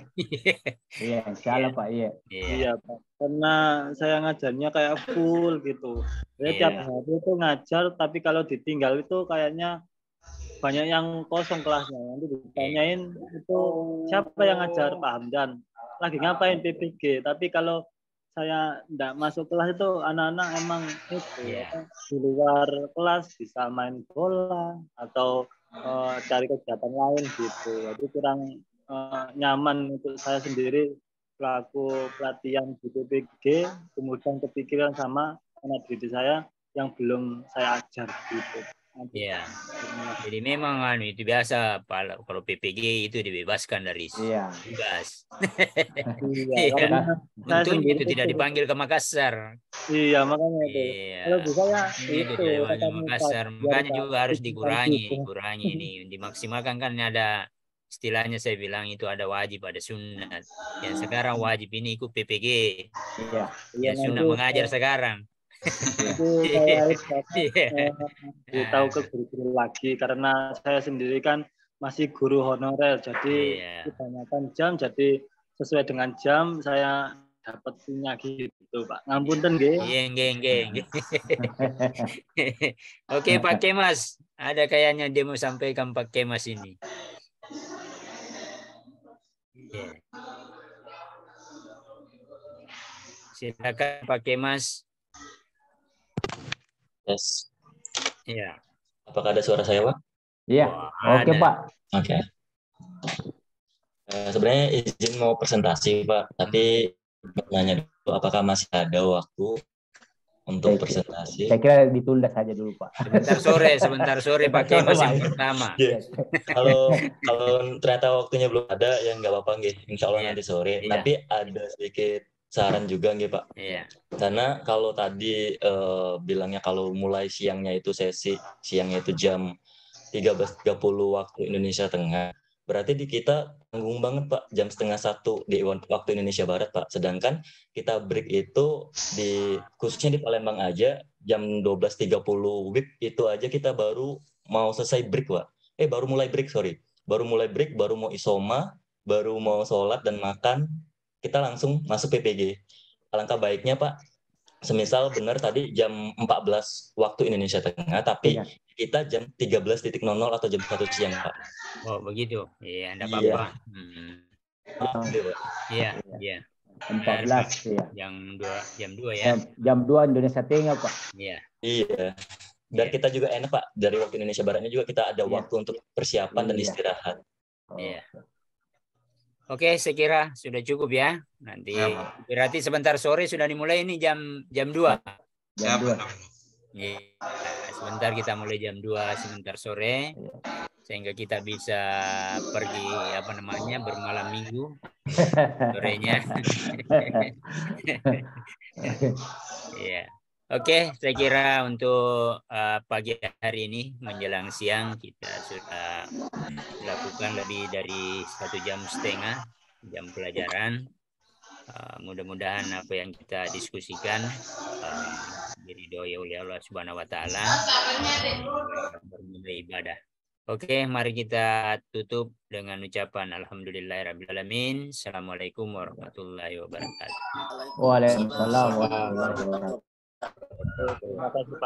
Iya, insyaallah Pak. Iya. Iya Pak. Karena saya ngajarnya kayak full gitu. Saya tiap hari itu ngajar, tapi kalau ditinggal itu kayaknya banyak yang kosong kelasnya. Nanti ditanyain itu siapa yang ngajar, Pak Hamdan. Lagi ngapain PPG. Tapi kalau saya tidak masuk kelas itu anak-anak emang itu di luar kelas bisa main bola atau cari kegiatan lain gitu. Jadi kurang nyaman untuk saya sendiri pelaku pelatihan di PPG, kemudian kepikiran sama anak didik saya yang belum saya ajar gitu. Iya. Jadi memang itu biasa kalau PPG itu dibebaskan dari tugas. Untung itu tidak dipanggil ke Makassar. Iya, makanya itu. Kalau bisa ya itu ke Makassar. Makanya juga harus dikurangi ini, dimaksimalkan kan ada istilahnya saya bilang itu ada wajib, ada sunat. Yang sekarang wajib ini ikut PPG. Iya. Yang sunat mengajar sekarang. Itu saya harus tahu ke guru-guru lagi karena saya sendiri kan masih guru honorer, jadi kebanyakan jam, jadi sesuai dengan jam saya dapat punya gitu, Pak. Ngapunten nggih. Iya, nggih. Oke, Pak Kemas. Ada kayaknya dia mau sampaikan Pak Kemas ini. Yeah. Silakan Pak Kemas. Yes. Iya. Apakah ada suara saya, Pak? Iya. Oke, Pak. Oke. Sebenarnya izin mau presentasi, Pak. Tapi nanya dulu, apakah masih ada waktu untuk presentasi? Saya kira ditunda saja dulu, Pak. Sebentar sore Pak Kemas yang pertama. Yeah. Kalau ternyata waktunya belum ada, ya nggak apa-apa, nggih. Insya Allah nanti sore. Tapi ada sedikit saran juga, nggih, Pak. Iya. Karena kalau tadi bilangnya kalau mulai siangnya itu sesi siangnya itu jam 13.30 waktu Indonesia Tengah, berarti di kita tanggung banget, Pak, jam 12:30 di waktu Indonesia Barat, Pak. Sedangkan kita break itu khususnya di Palembang aja jam 12.30 WIB itu aja kita baru mau selesai break, Pak. Baru mulai break, baru mulai break, baru mau isoma, baru mau sholat dan makan, kita langsung masuk PPG. Alangkah baiknya, Pak, semisal benar tadi jam 14 waktu Indonesia Tengah, tapi kita jam 13.00 atau jam 1 siang, Pak. Oh, begitu. Iya, enggak apa-apa. Iya. 14 ya. Jam 2 ya. Jam 2 Indonesia Tengah, Pak. Iya. Dan kita juga enak, Pak, dari waktu Indonesia Baratnya juga kita ada waktu untuk persiapan dan istirahat. Iya. Oke, saya kira sudah cukup ya. Nanti berarti sebentar sore sudah dimulai ini jam 2. Jam 2. Ya, sebentar kita mulai jam 2 sebentar sore sehingga kita bisa pergi bermalam minggu sorenya. Ya. Oke, saya kira untuk pagi hari ini menjelang siang kita sudah lakukan lebih dari 1,5 jam pelajaran. Mudah-mudahan apa yang kita diskusikan diridhoi oleh Allah Subhanahu wa taala bernilai ibadah. Oke, mari kita tutup dengan ucapan alhamdulillahirabbil alamin. Assalamualaikum warahmatullahi wabarakatuh. Waalaikumsalam warahmatullahi wabarakatuh. Terima kasih, Pak.